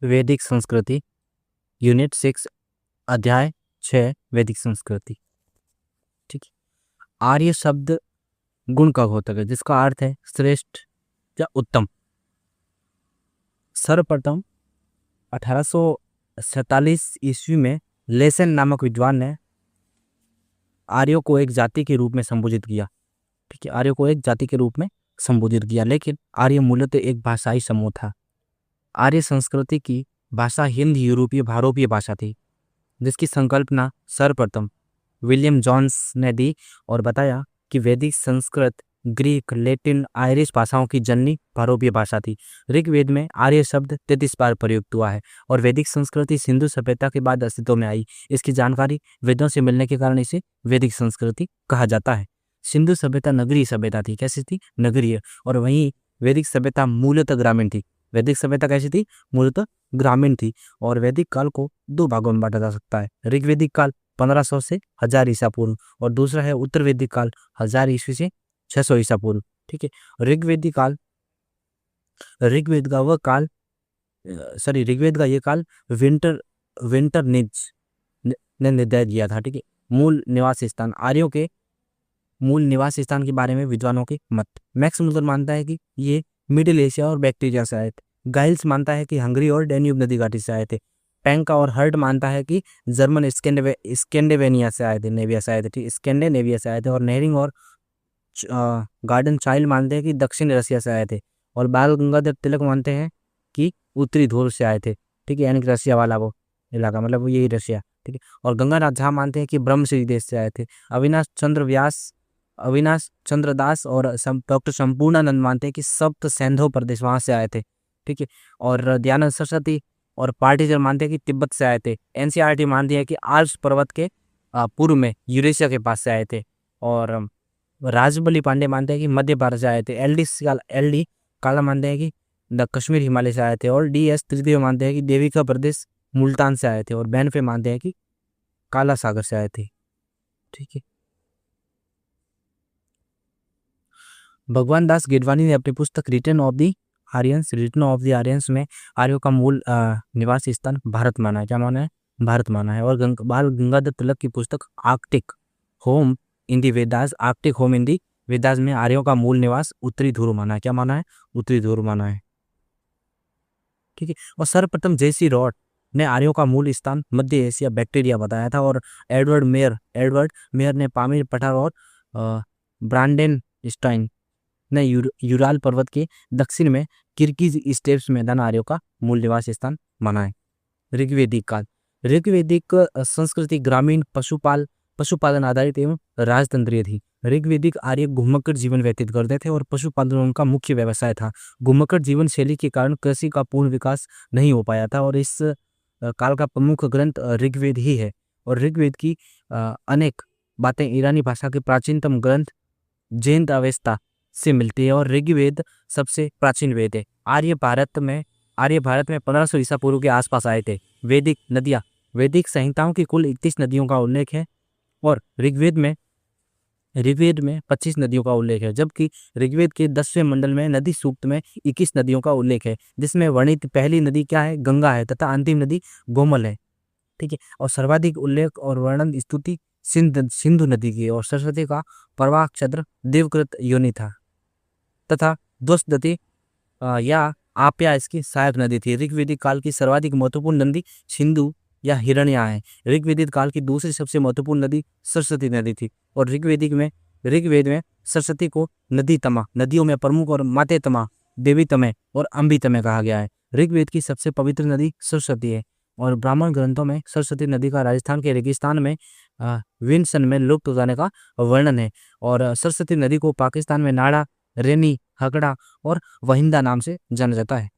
वैदिक संस्कृति, यूनिट 6, अध्याय 6, वैदिक संस्कृति। ठीक है। आर्य शब्द गुण का घोतक है जिसका अर्थ है श्रेष्ठ या उत्तम। सर्वप्रथम 1847 ईस्वी में लेसन नामक विद्वान ने आर्यों को एक जाति के रूप में संबोधित किया। ठीक है, आर्यों को एक जाति के रूप में संबोधित किया, लेकिन आर्य मूलतः एक भाषाई समूह था। आर्य संस्कृति की भाषा हिंद यूरोपीय भारोपीय भाषा थी, जिसकी संकल्पना सर्वप्रथम विलियम जॉन्स ने दी और बताया कि वैदिक संस्कृत, ग्रीक, लैटिन, आयरिश भाषाओं की जननी भारोपीय भाषा थी। ऋग्वेद में आर्य शब्द 33 बार प्रयुक्त हुआ है और वैदिक संस्कृति सिंधु सभ्यता के बाद अस्तित्व में आई। इसकी जानकारी वेदों से मिलने के कारण इसे वैदिक संस्कृति कहा जाता है। सिंधु सभ्यता नगरीय सभ्यता थी। कैसी थी? नगरीय। और वहीं वैदिक सभ्यता मूलतः ग्रामीण थी। वैदिक सभ्यता कैसी थी? मूलतः ग्रामीण थी। और वैदिक काल को दो भागों में बांटा जा सकता है। ऋग्वेदिक काल 1500 से 1000 ईसा पूर्व और दूसरा है उत्तर वैदिक काल 1000 ईस्वी से 600 ईसा पूर्व। ठीक है। ऋग्वेद का ये काल विंटर निज ने निर्धारित किया था। ठीक है। मूल निवास स्थान, आर्यों के मूल निवास स्थान के बारे में विद्वानों के मत। मैक्स मुलर मानता है कि ये मिडिल एशिया और बैक्टीरिया से आए थे। गाइल्स मानता है कि हंगरी और डैन्यूब नदी घाटी से आए थे। पेंका और हर्ट मानता है कि जर्मन स्कैंडिनेविया से आए थे, नेविया से आए थे। ठीक, स्कैंडिनेविया से आए थे। और नेहरिंग और गार्डन चाइल्ड मानते हैं कि दक्षिण रशिया से आए थे। और बाल गंगाधर तिलक मानते हैं कि उत्तरी ध्रुव से आए थे। ठीक है, यानी कि रशिया वाला वो इलाका, मतलब वो यही रशिया। ठीक है। और गंगानाथ झा मानते हैं कि ब्रह्मश्री देश से आए थे। अविनाश चंद्र दास और डॉक्टर संपूर्णानंद मानते हैं कि सप्त सैंधव प्रदेश वहां से आए थे। ठीक है। और दयानंद सरस्वती और पार्टीजर मानते हैं कि तिब्बत से आए थे। एनसीईआरटी मानती है कि आल्प्स पर्वत के पूर्व में यूरेशिया के पास से आए थे। और राजबली पांडे मानते हैं कि मध्य भारत से आए थे। एलडी काला मानते हैं कि कश्मीर हिमालय से आए थे। और डीएस त्रिदेव मानते हैं कि देविका प्रदेश मुल्तान से आए थे। और बैनफे मानते हैं कि काला सागर से आए थे। ठीक है। भगवान दास गिडवानी ने अपनी पुस्तक रिटर्न ऑफ द आर्यंस में आर्यों का मूल निवास स्थान भारत माना है। क्या माना है? भारत माना है। और बाल गंगाधर तिलक की पुस्तक आर्कटिक होम इन दी वेदास में आर्यों का मूल निवास उत्तरी ध्रुव माना है। क्या माना है? उत्तरी ध्रुव माना है। ठीक है। और सर्वप्रथम जेसी रॉड ने आर्यों का मूल स्थान मध्य एशिया बैक्टीरिया बताया था। और एडवर्ड मेयर ने पामीर पठार और ब्रांडेन स्टाइन ने यूराल पर्वत के दक्षिण में किर्गिज स्टेप्स मैदान आर्यों का मूल निवास स्थान माना है। ऋग्वेदिक काल, ऋग्वेदिक संस्कृति ग्रामीण पशुपालन आधारित एवं राजतंत्रीय थी। ऋग्वेदिक आर्य घुमक्कड़ जीवन व्यतीत करते थे और पशुपालन उनका मुख्य व्यवसाय था। घुमक्कड़ जीवन शैली के कारण कृषि का पूर्ण विकास नहीं हो पाया था। और इस काल का प्रमुख ग्रंथ ऋग्वेद ही है। और ऋग्वेद की अनेक बातें ईरानी भाषा के प्राचीनतम ग्रंथ जैन अवेस्ता से मिलती है। और ऋग्वेद सबसे प्राचीन वेद है। आर्य भारत में 1500 ईसा पूर्व के आसपास आए थे। वैदिक संहिताओं की कुल 31 नदियों का उल्लेख है। और ऋग्वेद में 25 नदियों का उल्लेख है, जबकि ऋग्वेद के 10वें मंडल में नदी सूक्त में 21 नदियों का उल्लेख है, जिसमें वर्णित पहली नदी क्या है? गंगा है तथा अंतिम नदी गोमल है। ठीक है। और सर्वाधिक उल्लेख और वर्णन स्तुति सिंधु नदी की और सरस्वती का प्रवाह क्षेत्र देवकृत योनि था तथा द्वसदती या आप्या इसकी सहायक नदी थी। ऋग्वेदिक काल की सर्वाधिक महत्वपूर्ण नदी सिंधु या हिरण्या है। ऋग्वेदिक काल की दूसरी सबसे महत्वपूर्ण नदी सरस्वती नदी थी। और ऋग्वेद में सरस्वती को नदियों में प्रमुख और माते तमा, देवी तमे और अम्बी तमे कहा गया है। ऋग्वेद की सबसे पवित्र नदी सरस्वती है। और ब्राह्मण ग्रंथों में सरस्वती नदी का राजस्थान के रेगिस्तान में विंसन में लुप्त हो जाने का वर्णन है। और सरस्वती नदी को पाकिस्तान में नाड़ा, रेनी, हकड़ा और वहिंदा नाम से जाना जाता है।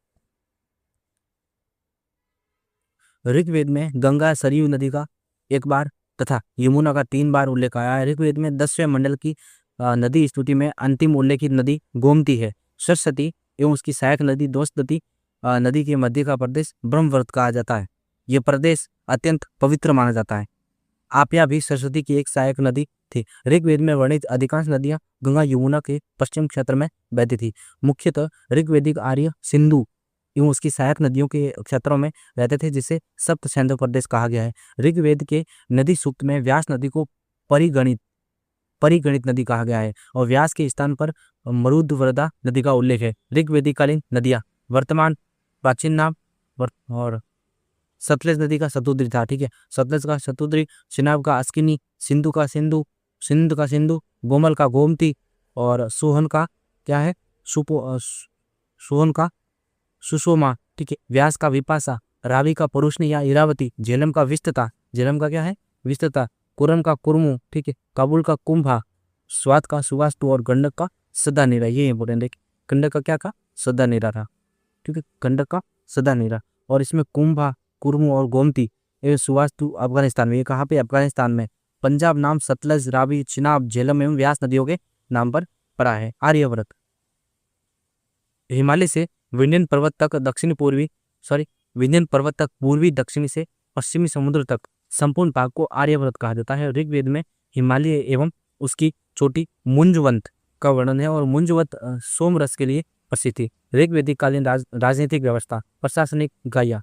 ऋग्वेद में गंगा सरयू नदी का 1 बार तथा यमुना का 3 बार उल्लेख आया है। ऋग्वेद में 10वें मंडल की नदी स्तुति में अंतिम उल्लेखित नदी गोमती है। सरस्वती एवं उसकी सहायक नदी दोस्तदती नदी के मध्य का प्रदेश ब्रह्मवर्त कहा जाता है। यह प्रदेश अत्यंत पवित्र माना जाता है। आप्या भी सरस्वती की एक सहायक नदी थी। ऋग्वेद में वर्णित अधिकांश नदियां गंगा यमुना के पश्चिम क्षेत्र में बहती थी। मुख्यतः ऋग्वेदिक आर्य सिंधु एवं उसकी सहायक नदियों के क्षेत्रों में रहते थे, जिसे सप्त सिंधु प्रदेश कहा गया है। ऋग्वेद के नदी सूक्त में व्यास नदी को परिगणित परिगणित नदी कहा गया है और व्यास के स्थान पर मरुद्वरदा नदी का उल्लेख है। ऋग्वेदिकालीन नदियां वर्तमान प्राचीन नाम और सतलज नदी का सतुद्री था, ठीक है। सतलज का सतुद्री, चिनाब का अस्किनी, सिंधु का सिंधु, सिंध का सिंधु, गोमल का गोमती और सोहन का क्या है, सोहन का सुषोमा, ठीक है। व्यास का विपाशा, रावी का परुष्णी या इरावती, झेलम का विस्तता, झेलम का क्या है, विस्तता, कुरम का कुरमु, ठीक है। काबुल का कुंभा, स्वात का सुवास्तु और गंडक का सदानीरा। ये इंपोर्टेंट है। गंडक का क्या था, सदानीरा था, ठीक है। गंडक का सदानीरा। और इसमें कुंभा, कुरमु और गोमती ये सुवास्तु अफगानिस्तान में। ये कहाँ पे, अफगानिस्तान में। पंजाब नाम सतलज, रावी, चिनाब, झेलम एवं व्यास नदियों के नाम पर पड़ा है। आर्यव्रत, हिमालय से विंध्यन पर्वत तक विंध्यन पर्वत तक पूर्वी दक्षिणी से पश्चिमी समुद्र तक संपूर्ण भाग को आर्यव्रत कहा जाता है। ऋग्वेद में हिमालय एवं उसकी चोटी मुंजवंत का वर्णन है और मुंजवंत सोमरस के लिए प्रसिद्ध थी। ऋग्वेदिक कालीन राजनीतिक व्यवस्था, प्रशासनिक इकाइयां।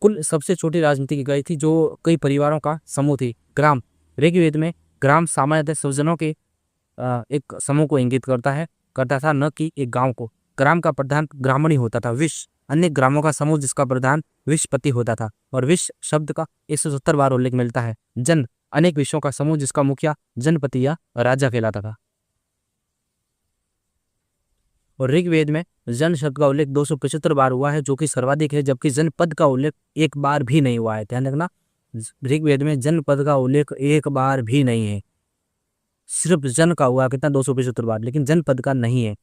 कुल सबसे छोटी राजनीतिक इकाई थी जो कई परिवारों का समूह थी, ग्राम। ऋग्वेद में ग्राम सामान्यतः स्वजनों के एक समूह को इंगित करता था, न कि एक गांव को। ग्राम का प्रधान ग्रामणी होता था। विश, अन्य ग्रामों का समूह जिसका प्रधान विशपति होता था और विश शब्द का 170 बार उल्लेख मिलता है। जन, अनेक विषयों का समूह जिसका मुखिया जनपति या राजा कहलाता था। और ऋग्वेद में जन शब्द का उल्लेख 275 बार हुआ है, जो कि सर्वाधिक है, जबकि जनपद का उल्लेख एक बार भी नहीं हुआ है। ध्यान रखना, ऋग्वेद में जनपद का उल्लेख एक बार भी नहीं है। सिर्फ जन का हुआ कितना, 275 बार, लेकिन जनपद का नहीं है,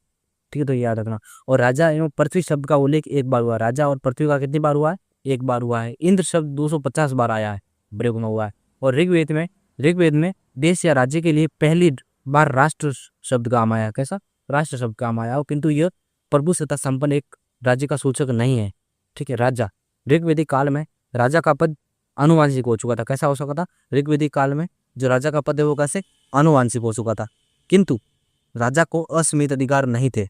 ठीक है। तो याद रखना। और राजा एवं पृथ्वी शब्द का उल्लेख एक बार हुआ। राजा और पृथ्वी का कितनी बार हुआ है, एक बार हुआ है। इंद्र शब्द 250 बार आया है, प्रयोग में हुआ है। और ऋग्वेद में देश या राज्य के लिए पहली बार राष्ट्र शब्द काम आया। कैसा, राष्ट्र शब्द काम आया हो, किंतु यह प्रभु सत्ता संपन्न एक राज्य का सूचक नहीं है, ठीक है। राजा, ऋग्वेदिक काल में राजा का पद अनुवांशिक हो चुका था। कैसा हो चुका था, ऋग्वेदिक काल में जो राजा का पद है वो कैसे, अनुवांशिक हो चुका था, किंतु राजा को असीमित अधिकार नहीं थे।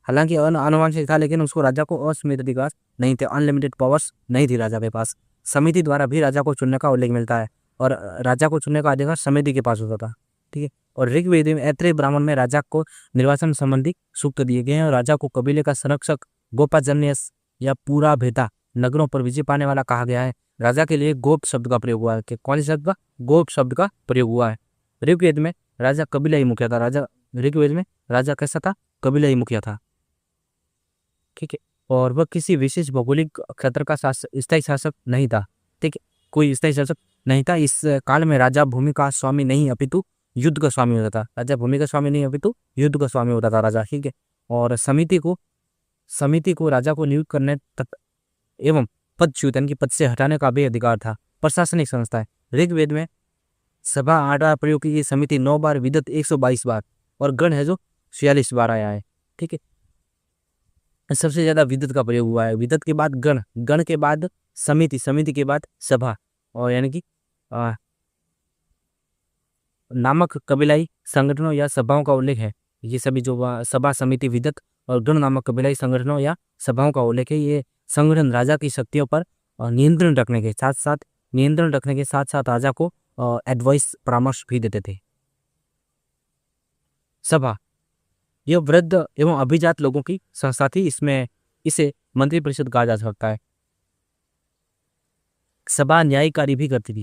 हालांकि अनुवांशिक था, लेकिन उसको राजा को असीमित अधिकार नहीं थे, अनलिमिटेड पावर्स नहीं थी राजा के पास। समिति द्वारा भी राजा को चुनने का उल्लेख मिलता है और राजा को चुनने का अधिकार समिति के पास होता था, ठीक है। और ऋग्वेद में ऐत्रेय ब्राह्मण में राजा को निर्वाचन संबंधी सूक्त दिए गए हैं और राजा को कबीले का संरक्षक, गोपाजन्यस या पूरा भेदा, नगरों पर विजय पाने वाला कहा गया है। राजा के लिए गोप शब्द का प्रयोग हुआ है। कौन से शब्द का, गोप शब्द का प्रयोग हुआ है। ऋग्वेद में राजा कबीलाई मुखिया था। ऋग्वेद में राजा कैसा था, कबीलाई मुखिया था, ठीक है। और वह किसी विशेष भौगोलिक क्षेत्र का स्थायी शासक नहीं था, ठीक है। कोई स्थायी शासक नहीं था। इस काल में राजा भूमि का स्वामी नहीं अपितु युद्ध का स्वामी होता था। राजा भूमि का स्वामी नहीं अपितु युद्ध का स्वामी होता था राजा, ठीक है। और समिति को राजा को नियुक्त करने एवं पदच्युत यानी कि पद से हटाने का भी अधिकार था। प्रशासनिक संस्था है। ऋग्वेद में सभा 8 बार प्रयोग की गई, समिति 9 बार, विदत 122 बार और गण है जो 46 बार आया है, ठीक है। सबसे ज्यादा विदत का प्रयोग हुआ है। विदत के बाद गण, गण के बाद समिति, समिति के बाद सभा, और यानी कि नामक कबीलाई संगठनों या सभाओं का उल्लेख है। ये सभी जो सभा, समिति, विदत और गण नामक कबीलाई संगठनों या सभाओं का उल्लेख है। ये संगठन राजा की शक्तियों पर नियंत्रण रखने के साथ साथ राजा को एडवाइस, परामर्श भी देते थे। सभा, यह वृद्ध एवं अभिजात लोगों की संस्था थी। इसे मंत्रिपरिषद कहा जा सकता है। सभा न्यायिक कार्य भी करती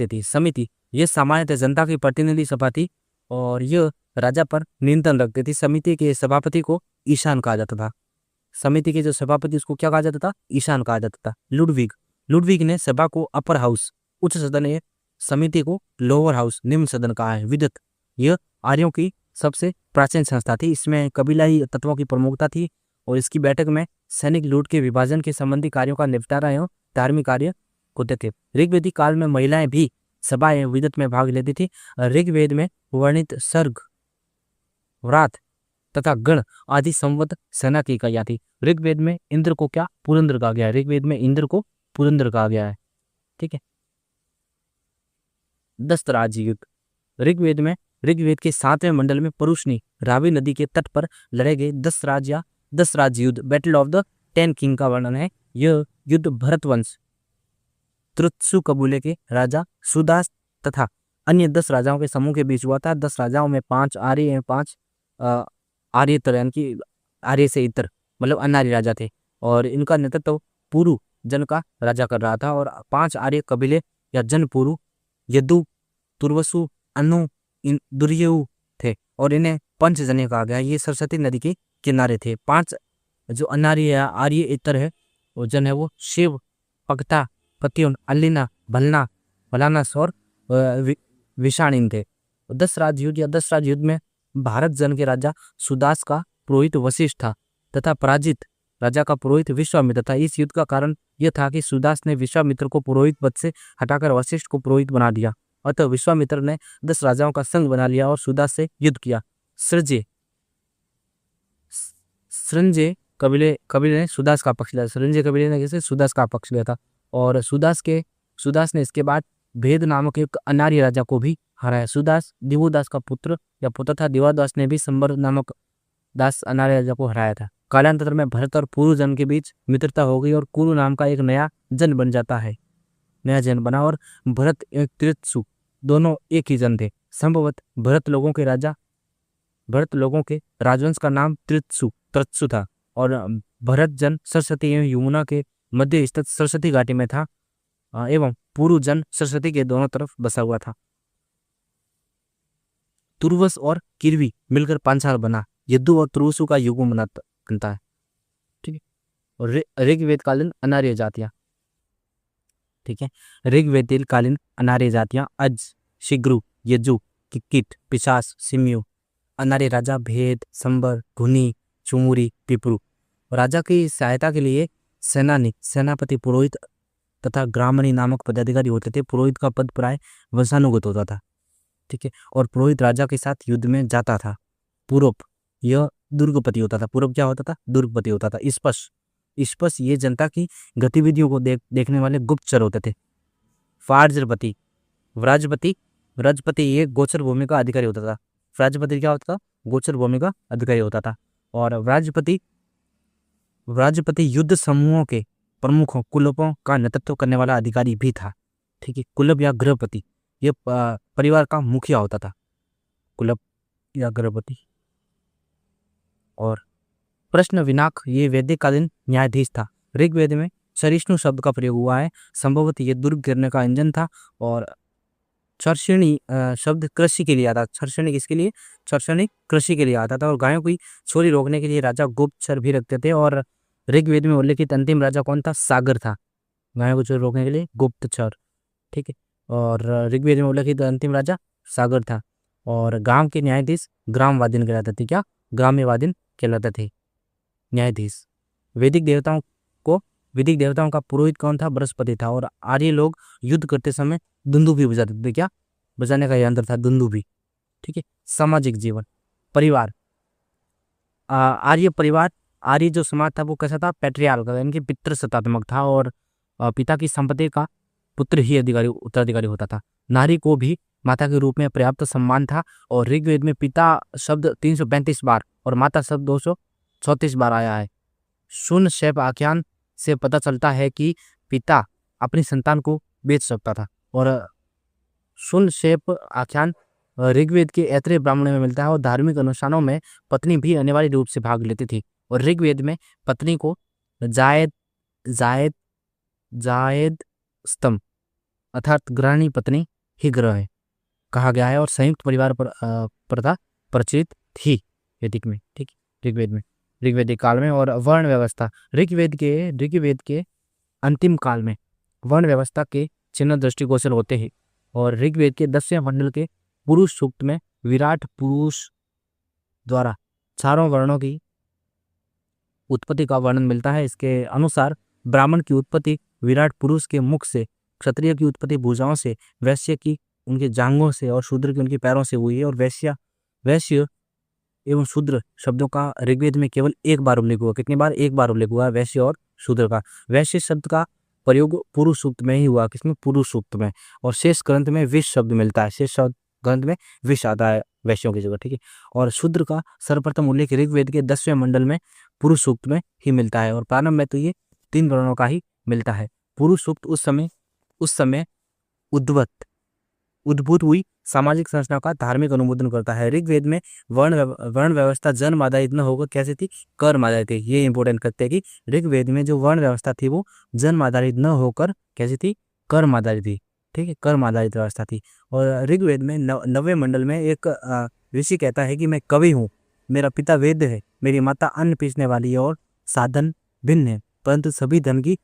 थी। समिति, यह सामान्यतः जनता की प्रतिनिधि सभा थी और यह राजा पर नियंत्रण रखती थी। समिति के सभापति को ईशान कहा जाता था। समिति के जो सभापति, उसको क्या कहा जाता था, ईशान कहा जाता था। लुडविग ने सभा को अपर हाउस, उच्च सदन है, समिति को लोअर हाउस, निम्न सदन कहा है। विदत, यह आर्यों की सबसे प्राचीन संस्था थी। इसमें कबीलाई तत्वों की प्रमुखता थी और इसकी बैठक में सैनिक लूट के विभाजन के संबंधी कार्यों का निपटारा एवं धार्मिक कार्य होते थे। ऋग्वेदिक काल में महिलाएं भी सभा एवं विदत में भाग लेती थी। ऋग्वेद में वर्णित सर्ग, व्रात तथा गण आदि संवत सेना की इकाइयां थी। ऋग्वेद में इंद्र को क्या, पुरंदर कहा गया है। ऋग्वेद में इंद्र को पुरंदर कहा गया है, ठीक है। 10 राज्य युद्ध। ऋग्वेद के 7वें मंडल में परुष्णी, रावी नदी के तट पर लड़े गए 10 राज्य या 10 राज्य युद्ध, बैटल ऑफ द 10 किंग का वर्णन है। यह युद्ध भरतवंश त्रुत्सु कबीले के राजा सुदास तथा अन्य 10 राजाओं के समूह के बीच हुआ था। 10 राजाओं में 5 आर्य एवं 5 आर्येतर यानी कि आर्य से इतर मतलब अनार्य राजा थे, और इनका नेतृत्व पुरु जन का राजा कर रहा था। और 5 आर्य कबीले या जन पुरु, यदु, तुर्वसु, अनु, दुर्यु थे, और इन्हें पंच जने कहा गया। ये सरस्वती नदी के किनारे थे। 5 जो अनार्य या आर्य इतर है वो जन है वो शिव, पगता, पत्युन, अलिना, भलना, भलानस और विषाणिन थे। 10 राज्य युद्ध या 10 राज्य युद्ध में भारत जन के राजा सुदास का पुरोहित वशिष्ठ था तथा पराजित राजा का पुरोहित विश्वामित्र था। इस युद्ध का कारण यह था कि सुदास ने विश्वामित्र को पुरोहित पद से हटाकर वशिष्ठ को पुरोहित बना दिया। अतः विश्वामित्र ने 10 राजाओं का संघ बना लिया और सुदास से युद्ध किया। कबीले ने सुदास का पक्ष लिया। संजय कबीले ने कैसे सुदास का पक्ष लिया था। और सुदास ने इसके बाद भेद नामक एक अनार्य राजा को भी हराया। सुदास दिवोदास का पुत्र था। दिवोदास ने भी संबर नामक दास अनार्य राजा को हराया था। कालांतर में भरत और पुरु जन के बीच मित्रता हो गई और कुरु नाम का एक नया जन बन जाता है। नया जन बना और भरत एवं त्रित्सु दोनों एक ही जन थे। संभवत भरत लोगों के राजवंश का नाम त्रित्सु था, और भरत जन सरस्वती एवं यमुना के मध्य स्थित सरस्वती घाटी में था, एवं पुरु जन सरस्वती के दोनों तरफ बसा हुआ था। तुर्वस और किरवी मिलकर पांचाल बना। यदु और तुर्वसु का युग बनता है। ठीक है। और ऋग्वेद कालीन अनार्य जातियां, ठीक है, ऋग्वेद कालीन अनार्य जातियां अज, शिग्रु, यजु, किक्किट, पिशाच, सिम्यु, अनार्य राजा भेद, संबर, घुनी, चुमुरी, पिपरू। राजा की सहायता के लिए सेनापति, पुरोहित तथा ग्रामणी नामक पदाधिकारी होते थे। पुरोहित का पद प्राय वंशानुगत होता था। ठीक है। और पुरोहित राजा के साथ युद्ध में जाता था। पूर्व यह दुर्गपति होता था। पूर्व क्या होता था? दुर्गपति होता था। स्पष्ट ये जनता की गतिविधियों को देखने वाले गुप्तचर होते थे। फार्जपति, व्रजपति ये गोचर भूमि का अधिकारी होता था। व्रजपति क्या होता था? गोचर भूमि का अधिकारी होता था। और व्रजपति युद्ध समूहों के प्रमुखों कुलपों का नेतृत्व करने वाला अधिकारी भी था। ठीक है। कुलप या गृहपति यह परिवार का मुखिया होता था। कुलप या गृहपति। और प्रश्न विनाक ये वैदिक कालीन न्यायाधीश था। ऋग्वेद में सरिष्णु शब्द का प्रयोग हुआ है। संभवतः ये दुर्ग गिरने का इंजन था। और चर्षणी शब्द कृषि के लिए आता। चर्षणी किसके लिए? चर्षणी कृषि के लिए आता था। और गायों की चोरी रोकने के लिए राजा गुप्तचर भी रखते थे। और ऋग्वेद में उल्लेखित अंतिम राजा कौन था? सागर था। गायों को चोरी रोकने के लिए गुप्तचर। ठीक है। और ऋग्वेद में उल्लेखित अंतिम राजा सागर था। और गांव के न्यायाधीश ग्रामवादीन कहलाते थे। क्या? ग्राम्यवादीन कहलाते थे न्यायाधीश। वैदिक देवताओं का पुरोहित कौन था? बृहस्पति था। और आर्य लोग युद्ध करते समय दुंदुभी बजाते थे। क्या? बजाने का यंत्र था दुंदुभी। ठीक है। सामाजिक जीवन, परिवार, आर्य जो समाज था वो कैसा था? पैट्रियार्कल यानी कि पितृसत्तात्मक था। और पिता की संपत्ति का पुत्र ही उत्तराधिकारी होता था। नारी को भी माता के रूप में पर्याप्त सम्मान था। और ऋग्वेद में पिता शब्द 335 बार और माता शब्द 234 बार आया है। शून्य शैप आख्यान से पता चलता है कि पिता अपनी संतान को बेच सकता था। और शून्य शैप आख्यान ऋग्वेद के ऐत्रेय ब्राह्मण में मिलता है। और धार्मिक अनुष्ठानों में पत्नी भी अनिवार्य रूप से भाग लेती थी। और ऋग्वेद में पत्नी को जायद स्तंभ अर्थात गृहिणी पत्नी ही ग्रह है कहा गया है। और संयुक्त परिवार प्रथा प्रचलित थी वैदिक में। ठीक, ऋग्वेदिक काल में। और वर्ण व्यवस्था, ऋग्वेद के अंतिम काल में वर्ण व्यवस्था के चिन्ह दृष्टिगोचर होते हैं। और ऋग्वेद के 10वें मंडल के पुरुष सूक्त में विराट पुरुष द्वारा चारों वर्णों की उत्पत्ति का वर्णन मिलता है। इसके अनुसार ब्राह्मण की उत्पत्ति विराट पुरुष के मुख से, क्षत्रिय की उत्पत्ति भुजाओं से, वैश्य की उनके जांघों से और शूद्र की उनके पैरों से हुई है। और वैश्य एवं शूद्र शब्दों का ऋग्वेद में केवल एक बार उल्लेख हुआ। कितनी बार? एक बार उल्लेख हुआ वैश्य और शूद्र का। वैश्य शब्द का प्रयोग पुरुष सूक्त में ही हुआ। किसमें? पुरुष सूक्त में। और शेष ग्रंथ में विष शब्द मिलता है। शेष ग्रंथ में विष आता है वैश्यों की जगह। ठीक है। और शूद्र का सर्वप्रथम उल्लेख ऋग्वेद के 10वें मंडल में पुरुष सूक्त में ही मिलता है और प्रारंभ में तो ये 3 वर्णों का ही मिलता है। पुरुष सूक्त उस समय उद्भूत हुई सामाजिक संरचना का धार्मिक अनुमोदन करता है। ऋग्वेद में वर्ण व्यवस्था जन्म आधारित न होकर कैसी थी, कर्म आधारित थी। ये इंपॉर्टेंट करते हैं कि ऋग्वेद में जो वर्ण व्यवस्था थी वो जन्म आधारित न होकर कैसी थी, कर्म आधारित थी। ठीक है, कर्म आधारित व्यवस्था थी। और ऋग्वेद में 9वें मंडल में एक ऋषि कहता है कि मैं कवि हूँ, मेरा पिता वेद है, मेरी माता अन्न पीसने वाली है और साधन भिन्न है, परंतु सभी धन की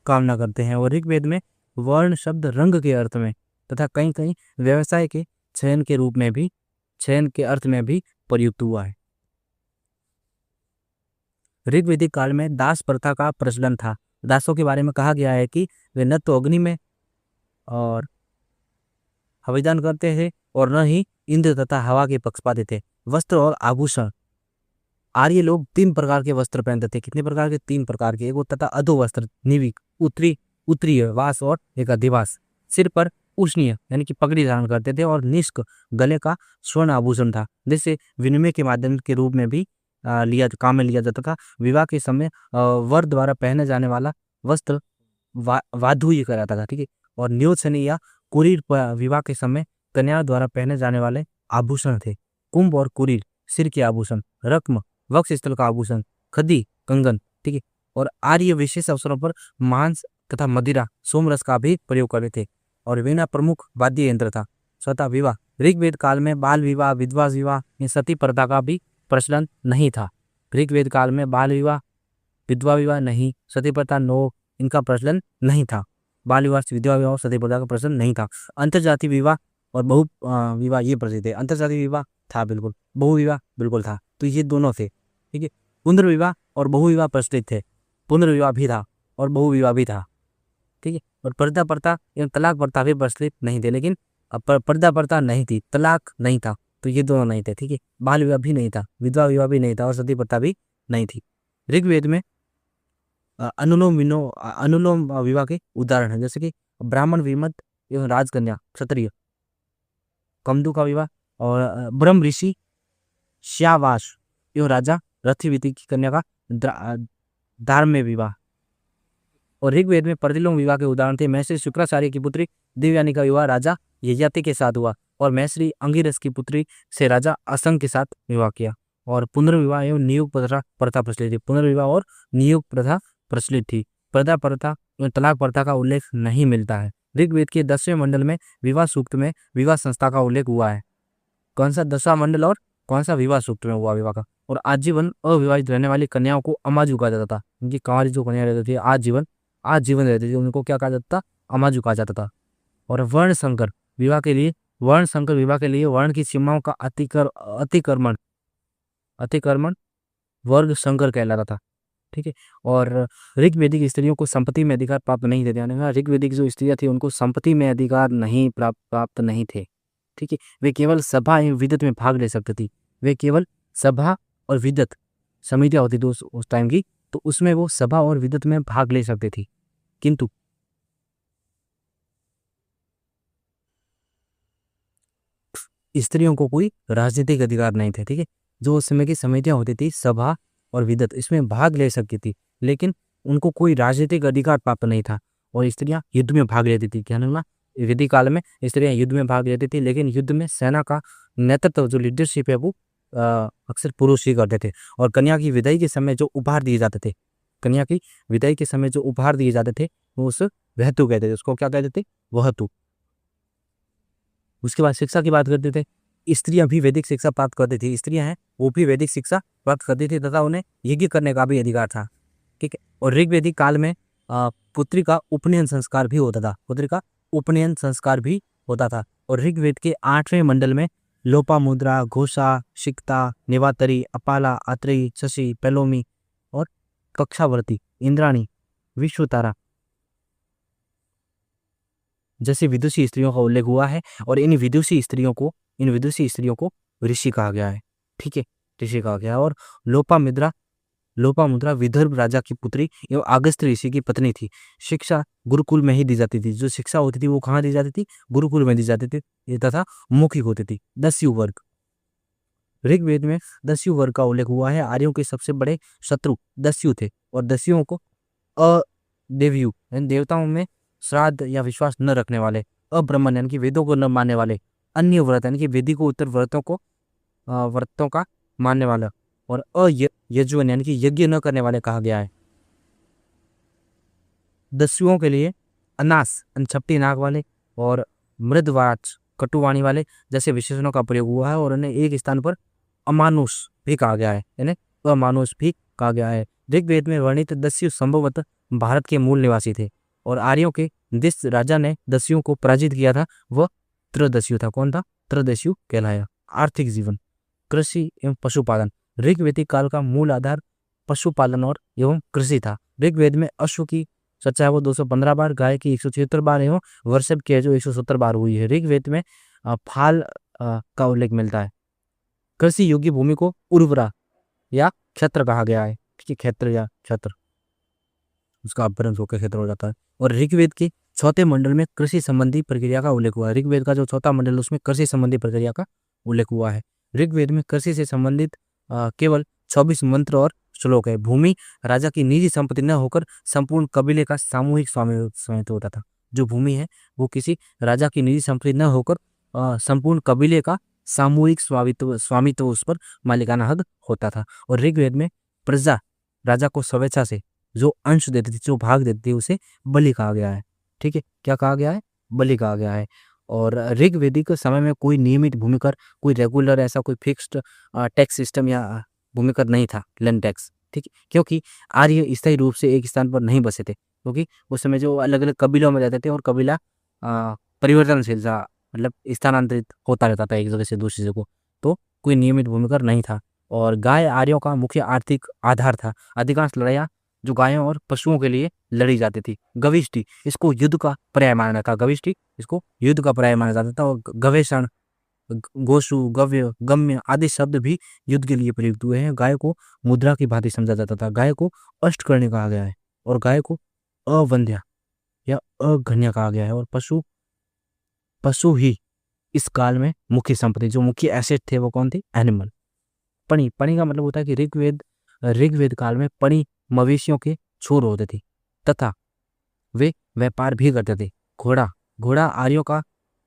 कामना करते हैं। और ऋग्वेद में वर्ण शब्द रंग के अर्थ में तथा कहीं कहीं व्यवसाय के चयन के रूप में भी, चयन के अर्थ में भी प्रयुक्त हुआ है। ऋग्वेदिक काल में दास प्रथा का प्रचलन था। दासों के बारे में कहा गया है कि वे न तो अग्नि में और हविदान करते थे और न ही इंद्र तथा हवा के पक्षपाती थे। वस्त्र और आभूषण, आर्य लोग 3 प्रकार के वस्त्र पहनते थे। कितने प्रकार के? 3 प्रकार के। एक तथा अधो वस्त्र, निविक, उत्तरीय वास और एक अधिवास। सिर पर उष्णीय यानी कि पगड़ी धारण करते थे और निष्क गले का स्वर्ण आभूषण था, जिसे विनिमय के माध्यम के रूप में भी काम में लिया जाता था। विवाह के समय वर द्वारा पहने जाने वाला वस्त्र वाधुर्य कहलाता था। ठीक है, और न्योछनी या कुरीर विवाह के समय कन्या द्वारा पहने जाने वाले आभूषण थे। कुंभ और कुरीर सिर के आभूषण, रत्न वक्ष स्थल का आभूषण, खदी कंगन। ठीक है, और आर्य विशेष अवसरों पर मांस तथा मदिरा सोमरस का भी प्रयोग करते थे। और वीणा प्रमुख वाद्य यंत्र था। स्वतः विवाह, ऋग्वेद काल में बाल विवाह, विधवा विवाह, सती प्रथा का भी प्रचलन नहीं था। ऋग्वेद काल में बाल विवाह, विधवा विवाह नहीं, सती प्रथा नो, इनका प्रचलन नहीं था। बाल विवाह, विधवा विवाह और सती प्रथा का प्रचलन नहीं था। अंतर्जातीय विवाह और बहु विवाह ये प्रसिद्ध है। अंतर्जातीय विवाह था बिल्कुल, बहु विवाह बिल्कुल था, तो ये दोनों थे। ठीक है, पुनर्विवाह और बहु विवाह प्रचलित थे। पुनर्विवाह भी था और बहु विवाह भी था। ठीक है, और पर्दा प्रथा एवं तलाक प्रथा भी प्रचलित नहीं थे, लेकिन पर्दा प्रथा नहीं थी, तलाक नहीं था, तो ये दोनों नहीं थे। ठीक है, बाल विवाह भी नहीं था, विधवा विवाह भी नहीं था और सती प्रथा भी नहीं थी। ऋग्वेद में अनुलोम विवाह के उदाहरण है, जैसे कि ब्राह्मण विमत एवं राजकन्या क्षत्रिय, कमदू का विवाह, और ब्रह्म ऋषि श्यावास एवं राजा रथिविति की कन्या का धार्म्य विवाह। और ऋग्वेद में प्रतिलोम विवाह के उदाहरण थे। महर्षि शुक्राचार्य की पुत्री देवयानी का विवाह राजा ययाति के साथ हुआ और महर्षि अंगिरस की पुत्री से राजा असंग के साथ विवाह किया। और पुनर्विवाह एवं नियोग प्रथा प्रचलित थी। पुनर्विवाह और नियोग प्रथा प्रचलित थी। पर्दा प्रथा एवं तलाक प्रथा का उल्लेख नहीं मिलता है। ऋग्वेद के 10वें मंडल में विवाह सूक्त में विवाह संस्था का उल्लेख हुआ है। कौन सा 10वां मंडल और कौन सा? विवाह सूक्त में हुआ विवाह का। और आजीवन अविवाहित रहने वाली कन्याओं को अमाजु कहा जाता था। उनकी कंवारी जो कन्या रहती थी आजीवन रहती थी, उनको क्या कहा जाता था? अमाजु कहा जाता था। और वर्ण संकर विवाह के लिए वर्ण की सीमाओं का अतिक्रमण वर्ग संकर कहलाता था। ठीक है, और ऋग्वेदिक स्त्रियों को संपत्ति में अधिकार प्राप्त नहीं थे। ऋग्वेदिक जो स्त्रियां थी उनको संपत्ति में अधिकार नहीं प्राप्त नहीं थे। ठीक है, वे केवल सभा एवं विदत में भाग ले सकती थी। वे केवल सभा और विदत समितियां होती थी उस टाइम की, तो उसमें वो सभा और विदत में भाग ले सकती थी, किंतु स्त्रियों को कोई राजनीतिक अधिकार नहीं थे। ठीक है, जो उस समय की समितियां होती थी सभा और विदत, इसमें भाग ले सकती थी, लेकिन उनको कोई राजनीतिक अधिकार प्राप्त नहीं था। और स्त्रियां युद्ध में भाग लेती थी। क्या ना, वैदिक काल में स्त्रियां युद्ध में भाग लेती थी, लेकिन युद्ध में सेना का नेतृत्व जो लीडरशिप है वो अक्सर पुरुष ही करते थे। और कन्या की विदाई के समय जो उपहार दिए जाते थे, वो उस वहतु कहते थे। उसको क्या कहते थे? वहतु। उसके बाद शिक्षा की बात करते थे। स्त्रियां भी वैदिक शिक्षा प्राप्त करती थी। स्त्रियां हैं वो भी वैदिक शिक्षा प्राप्त करती थी तथा उन्हें यज्ञ करने का भी अधिकार था। ठीक है, और ऋग्वेदिक काल में पुत्री का उपनयन संस्कार भी होता था। और ऋग्वेद के 8वें मंडल में लोपामुद्रा, घोषा, शिक्ता, निवातरी, अपाला, आत्रेयी, शशि, पेलोमी और कक्षावर्ती, इंद्राणी, विश्वतारा जैसी विदुषी स्त्रियों का उल्लेख हुआ है। और इन विदुषी स्त्रियों को ऋषि कहा गया है। ठीक है, ऋषि कहा गया है। और लोपामुद्रा विदर्भ राजा की पुत्री एवं अगस्त्य ऋषि की पत्नी थी। शिक्षा गुरुकुल में ही दी जाती थी। जो शिक्षा होती थी वो कहाँ दी जाती थी? गुरुकुल में दी जाती थी, तथा मौखिक होती थी। 10 वर्ग ऋग्वेद में दस्यु वर्ग का उल्लेख हुआ है। आर्यों के सबसे बड़े शत्रु दस्यु थे और दस्युओं को अदेव्यु यानी देवताओं में श्राद्ध या विश्वास न रखने वाले, अब्राह्मण यानी कि वेदों को न मानने वाले, अन्य व्रत यानी कि वेदी को उत्तर व्रतों का मानने वाला और अयजुवन यानी कि यज्ञ न करने वाले कहा गया है। दस्युओं के लिए अनास छपटी नाक वाले और मृदवाच कटुवाणी वाले जैसे विशेषणों का प्रयोग हुआ है और उन्हें एक स्थान पर अमानुष भी कहा गया है, यानी अमानुष भी कहा गया है। ऋग्वेद में वर्णित दस्यु संभवतः भारत के मूल निवासी थे और आर्यों के जिस राजा ने दस्युओं को पराजित किया था वह त्रदस्यु था। कौन था? त्रदस्यु कहलाया। आर्थिक जीवन, कृषि एवं पशुपालन। ऋग्वेदिक काल का मूल आधार पशुपालन और एवं कृषि था। ऋग्वेद में अश्व की चर्चा है वो 215 बार, गाय की 176 बार एवं वर्षभ की जो 170 बार हुई है। ऋग्वेद में फाल का उल्लेख मिलता है। कृषि योग्य भूमि को उर्वरा या क्षेत्र कहा गया है। ठीक है, क्षेत्र या क्षेत्र उसका अपभ्रंश होकर क्षेत्र हो जाता है। और ऋग्वेद के चौथे मंडल में कृषि संबंधी प्रक्रिया का उल्लेख हुआ है। ऋग्वेद का जो चौथा मंडल उसमें कृषि संबंधी प्रक्रिया का उल्लेख हुआ है। ऋग्वेद में कृषि से संबंधित केवल 24 मंत्र और श्लोक है। भूमि राजा की निजी संपत्ति न होकर संपूर्ण कबीले का सामूहिक स्वामित्व होता था। जो भूमि है वो किसी राजा की निजी संपत्ति न होकर संपूर्ण कबीले का सामूहिक स्वामित्व उस पर मालिकाना हक होता था। और ऋग्वेद में प्रजा राजा को स्वेच्छा से जो अंश देती थी, जो भाग देती थी, उसे बलि कहा गया है। ठीक है, क्या कहा गया है? बलि कहा गया है। और ऋग्वेदिक समय में कोई नियमित भूमिकर, कोई रेगुलर ऐसा कोई फिक्स्ड टैक्स सिस्टम या भूमिकर नहीं था, लैंड टैक्स। ठीक है, क्योंकि आर्य स्थायी रूप से एक स्थान पर नहीं बसे थे, क्योंकि उस समय जो अलग अलग कबीलों में रहते थे और कबीला परिवर्तनशील था, मतलब स्थानांतरित होता रहता था एक जगह से दूसरी जगह, तो कोई नियमित भूमिकर नहीं था। और गाय आर्यों का मुख्य आर्थिक आधार था। अधिकांश लड़ाइयाँ जो गायों और पशुओं के लिए लड़ी जाती थी। गविष्टि इसको युद्ध का पर्याय माना जाता था। गविष्टि इसको युद्ध का पर्याय माना जाता था। और गवेषण, गोशु, गव्य, गम्य आदि शब्द भी युद्ध के लिए प्रयुक्त हुए हैं। गाय को मुद्रा की भांति समझा जाता था। गाय को अष्टकर्णी कहा गया है और गाय को अवंध्या या अघन्या कहा गया है। और पशु ही इस काल में मुख्य संपत्ति, जो मुख्य एसेट थे वो कौन थे? एनिमल। पणी का मतलब होता है कि ऋग्वेद काल में पणी मवेशियों के छोर होते थे तथा वे व्यापार भी करते थे। घोड़ा आर्यों का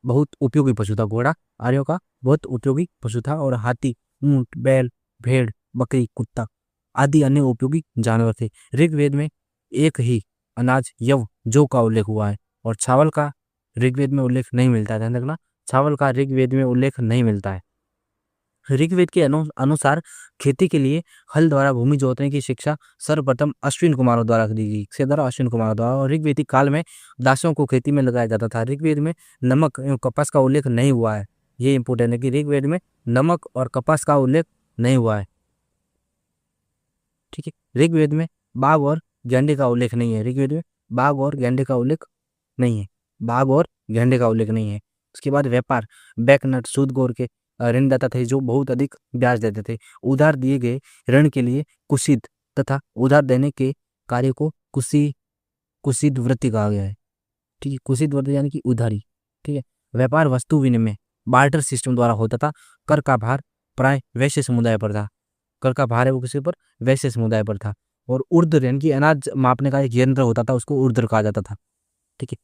बहुत उपयोगी पशु था। घोड़ा आर्यों का बहुत उपयोगी पशु था। और हाथी, ऊंट, बैल, भेड़, बकरी, कुत्ता आदि अन्य उपयोगी जानवर थे। ऋग्वेद में एक ही अनाज जौ का उल्लेख हुआ है और चावल का ऋग्वेद में उल्लेख नहीं मिलता है। ध्यान रखना, चावल का ऋग्वेद में उल्लेख नहीं मिलता है। ऋग्वेद के अनुसार खेती के लिए हल द्वारा भूमि जोतने की शिक्षा सर्वप्रथम अश्विन कुमारों द्वारा दी गई। अश्विन कुमारों द्वारा। और ऋग्वेदिक काल में दासों को खेती में लगाया जाता था। ऋग्वेद में नमक एवं कपास का उल्लेख नहीं हुआ है। ये इंपोर्टेंट है कि ऋग्वेद में नमक और कपास का उल्लेख नहीं हुआ है। ठीक है, ऋग्वेद में बाघ और गेंडे का उल्लेख नहीं है। ऋग्वेद में बाघ और गेंडे का उल्लेख नहीं है। बाघ और गेंडे का उल्लेख नहीं है। उसके बाद व्यापार, बैकनट, सूदगोर के ऋणदाता थे जो बहुत अधिक ब्याज देते थे। उधार दिए गए ऋण के लिए कुसीद तथा उधार देने के कार्य को कुसीद वृत्ति कहा गया है। ठीक है, कुसीद वृत्ति यानी कि उधारी। ठीक है, व्यापार वस्तु विनिमय बार्टर सिस्टम द्वारा होता था। कर का भार प्राय वैश्य समुदाय पर था। कर का भार है वो किसी पर? वैश्य समुदाय पर था। और उर्ध्र यानी कि अनाज मापने का एक यंत्र होता था, उसको उर्ध्र कहा जाता था। ठीक है,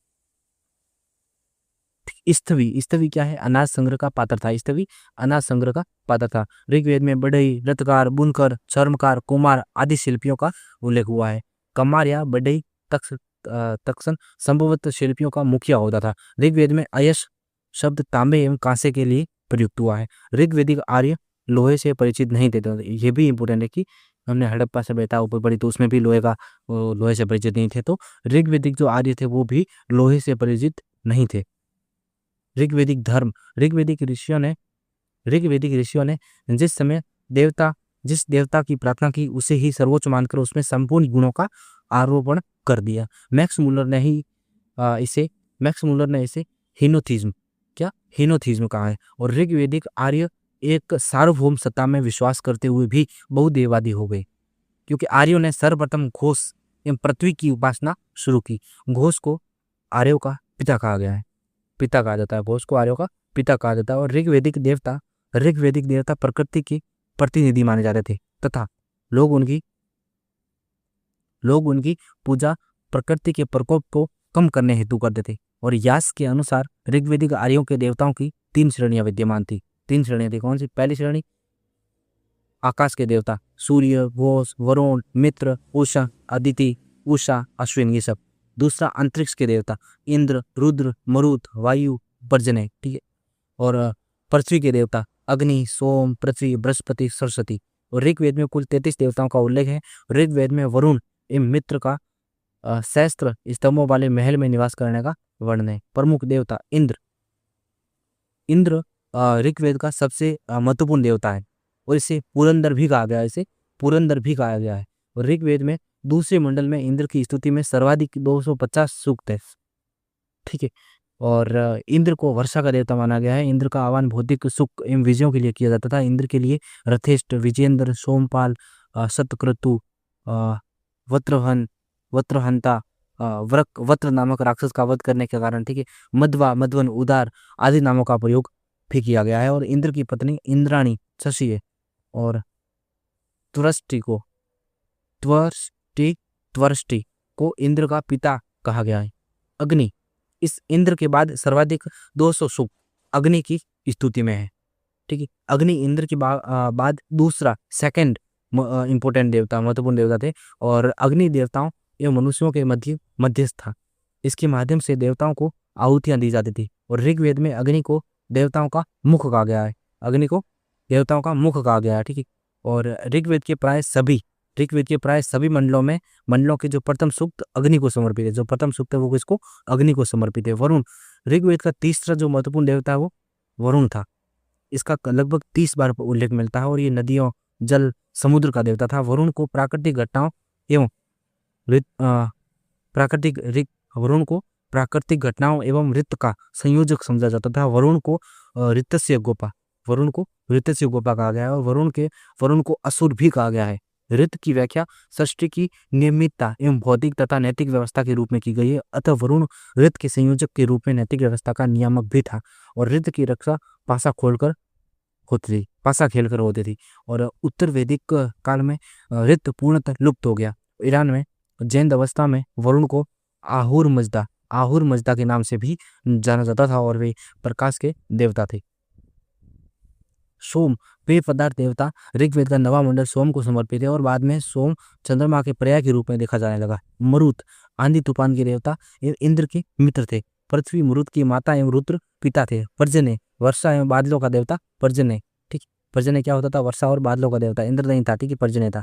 स्तवी क्या है? अनाज संग्रह का पात्र था। स्तवी अनाज संग्रह का पात्र था। ऋग्वेद में बढ़ई, रथकार, बुनकर, चर्मकार, कुमार आदि शिल्पियों का उल्लेख हुआ है। कमार या बढ़ई तक्षण संभवतः शिल्पियों का मुखिया होता था। ऋग्वेद में अयश शब्द तांबे एवं कांसे के लिए प्रयुक्त हुआ है। ऋग्वेदिक आर्य लोहे से परिचित नहीं थे। तो ये भी इंपोर्टेंट है कि हमने हड़प्पा सभ्यता ऊपर पढ़ी तो उसमें भी लोहे से परिचित नहीं थे। तो ऋग्वेदिक जो आर्य थे वो भी लोहे से परिचित नहीं थे। ऋग्वेदिक धर्म, ऋग्वेदिक ऋषियों ने जिस देवता की प्रार्थना की उसे ही सर्वोच्च मानकर उसमें संपूर्ण गुणों का आरोपण कर दिया। मैक्स मुलर ने इसे हीनोथिज्म कहा है। और ऋग्वेदिक आर्य एक सार्वभौम सत्ता में विश्वास करते हुए भी बहुदेववादी हो गए, क्योंकि आर्यों ने सर्वप्रथम घोष एवं पृथ्वी की उपासना शुरू की। घोष को आर्यों का पिता कहा गया है, पिता कहा जाता है। घोष को आर्यों का पिता कहा जाता है। और ऋग्वेदिक देवता ऋग्वेदिक देवता प्रकृति के प्रतिनिधि माने जाते थे तथा लोग उनकी पूजा प्रकृति के प्रकोप को कम करने हेतु करते थे। और यास के अनुसार ऋग्वेदिक आर्यों के देवताओं की 3 श्रेणियां विद्यमान थी। 3 श्रेणियां थी। कौन सी? पहली श्रेणी आकाश के देवता सूर्य, घोष, वरुण, मित्र, उषा, अदिति, उषा, अश्विन, ये सब। दूसरा अंतरिक्ष के देवता इंद्र, रुद्र, मरुत, वायु, पर्जन्य, ठीक है। और पृथ्वी के देवता अग्नि, सोम, पृथ्वी, बृहस्पति, सरस्वती। और ऋग्वेद में कुल 33 देवताओं का उल्लेख है। ऋग्वेद में वरुण एवं मित्र का सहस्त्र स्तंभों वाले महल में निवास करने का वर्णन है। प्रमुख देवता इंद्र ऋग्वेद का सबसे महत्वपूर्ण देवता है और इसे पुरंदर भी कहा गया है। और ऋग्वेद में दूसरे मंडल में इंद्र की स्तुति में सर्वाधिक 250 सूक्त है, ठीक है। और इंद्र को वर्षा का देवता माना गया है। इंद्र का आह्वान भौतिक सुख एवं विजयों के लिए किया जाता था। इंद्र के लिए रथेष्ट, विजेंद्र, सोमपाल, सतक्रतु, वत्रहंता, वत्र नामक राक्षस का वध करने के कारण, ठीक है, मध्वा, मध्वन, उदार आदि नामों का प्रयोग भी किया गया है। और इंद्र की पत्नी इंद्राणी शशि है। और त्वष्टि को इंद्र का पिता कहा गया है। अग्नि, इस इंद्र के बाद सर्वाधिक 200 सूक्त अग्नि की स्तुति में है, ठीक है। अग्नि इंद्र के बाद दूसरा सेकंड इंपोर्टेंट देवता, महत्वपूर्ण देवता थे। और अग्नि देवताओं एवं मनुष्यों के मध्यस्थ था। इसके माध्यम से देवताओं को आहुतियां दी जाती थी। और ऋग्वेद में अग्नि को देवताओं का मुख कहा गया है। ठीक है। और ऋग्वेद के प्राय सभी मंडलों के जो प्रथम सूक्त अग्नि को समर्पित है। जो प्रथम सूक्त है वो किसको? अग्नि को समर्पित है। वरुण, ऋग्वेद का तीसरा जो महत्वपूर्ण देवता है वो वरुण था। इसका लगभग 30 बार उल्लेख मिलता है। और ये नदियों, जल, समुद्र का देवता था। वरुण को प्राकृतिक घटनाओं एवं ऋतु का संयोजक समझा जाता था। वरुण को ऋतस्य गोपा कहा गया है। और वरुण को असुर भी कहा गया है। ऋतु की व्याख्या सृष्टि की नियमितता एवं भौतिक तथा नैतिक व्यवस्था के रूप में की गई है। अतः वरुण ऋतु के संयोजक के रूप में नैतिक व्यवस्था का नियामक भी था। और ऋतु की रक्षा पासा खेलकर होती थी। और उत्तर वैदिक काल में ऋतु पूर्णतः लुप्त हो गया। ईरान में जैन अवस्था में वरुण को आहुर मजदा के नाम से भी जाना जाता था। और वे प्रकाश के देवता थे। सोम, पेय पदार्थ देवता, ऋग्वेद का 9वां मंडल सोम को समर्पित है। और बाद में सोम चंद्रमा के पर्याय के रूप में देखा जाने लगा। मरुत, आंधी तूफान के देवता एवं इंद्र के मित्र थे। पृथ्वी मरुत की माता एवं रुद्र पिता थे। पर्जन्य, वर्षा एवं बादलों का देवता पर्जन्य, ठीक। पर्जन्य क्या होता था? वर्षा और बादलों का देवता। इंद्र नहीं था, ठीक है, पर्जन्य था।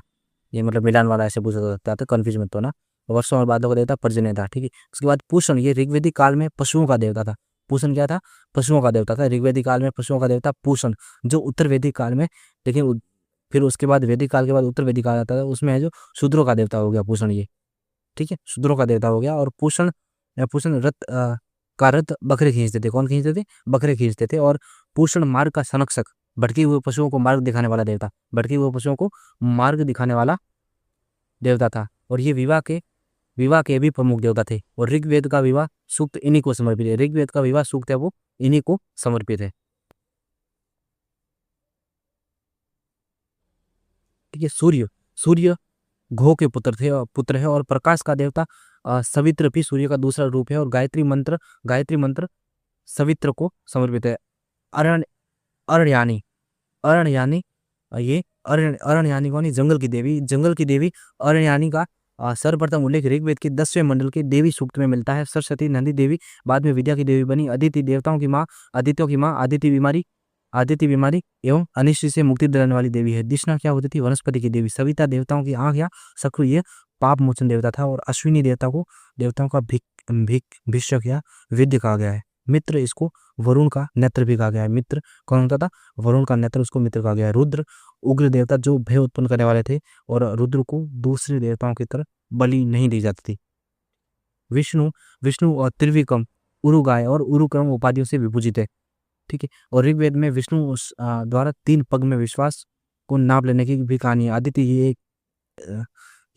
ये मतलब मिलान वाला ऐसे पूछा सकता था, कंफ्यूज मत होना। वर्षा और बादलों का देवता पर्जन्य था, ठीक है। उसके बाद पूषण, ये ऋग्वेदिक काल में पशुओं का देवता था। पूषण क्या था? पशुओं का देवता था। ऋग्वेदिक काल में पशुओं का देवता पूषण, जो उत्तर वैदिक काल में, लेकिन फिर उसके बाद वैदिक काल के बाद उत्तर वैदिक काल आता था, उसमें है जो शूद्रों का देवता हो गया पूषण, ये, ठीक है, शूद्रों का देवता हो गया। और पूषण रथ बकरे खींचते थे। कौन खींचते थे? बकरे खींचते थे। और पूषण मार्ग का संरक्षक, भटके हुए पशुओं को मार्ग दिखाने वाला देवता था। और ये विवाह के भी प्रमुख देवता थे। और ऋग्वेद का विवाह सूक्त इन्हीं को समर्पित है। ठीक है। सूर्य घो के पुत्र है और प्रकाश का देवता सवित्र भी सूर्य का दूसरा रूप है। और गायत्री मंत्र सवित्र को समर्पित है। अरण्यानी कौन? जंगल की देवी अरण्यानी का सर्वप्रथम उल्लेख ऋग्वेद के 10वें मंडल के देवी सूक्त में मिलता है। सरस्वती नंदी देवी बाद में विद्या की देवी बनी। अदिति देवताओं की माँ, आदित्य बीमारी एवं अनिष्ट से मुक्ति दिलाने वाली देवी है। दिशना क्या होती थी? वनस्पति की देवी। सविता देवताओं की आंख या शत्रु, ये पाप मोचन देवता था। और अश्विनी देवताओं का भिक्षक या विद्य कहा गया है। मित्र, इसको वरुण का नेत्र भी कहा गया है। मित्र कौन होता था? वरुण का नेत्र, उसको मित्र कहा गया है। रुद्र, उग्र देवता जो भय उत्पन्न करने वाले थे। और रुद्र को दूसरे देवताओं की तरह बलि नहीं दी जाती थी। विष्णु और त्रिविक्रम, उरुगाय और उरुक्रम उपाधियों से विभूषित है, ठीक है। और ऋग्वेद में विष्णु द्वारा 3 पग में विश्वास को नाप लेने की भी कहानी है। आदित्य,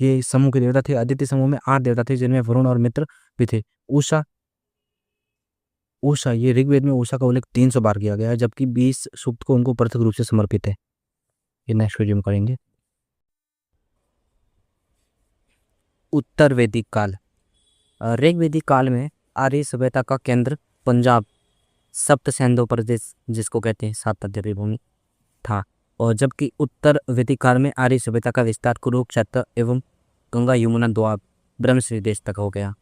ये समूह के देवता थे। आदित्य समूह में 8 देवता थे, जिनमें वरुण और मित्र भी थे। उषा, ये ऋग्वेद में उषा का उल्लेख 300 बार किया गया है, जबकि 20 सूक्त को उनको पृथक रूप से समर्पित है। ये नेक्स्ट वीडियो में करेंगे। उत्तर वैदिक काल। ऋग्वेदिक काल में आर्य सभ्यता का केंद्र पंजाब, सप्त सिंधु प्रदेश जिसको कहते हैं, सात आद्य भूमि था। और जबकि उत्तर वैदिक काल में आर्य सभ्यता का विस्तार कुरुक्षेत्र एवं गंगा यमुना दोआब ब्रह्मश्री देश तक हो गया।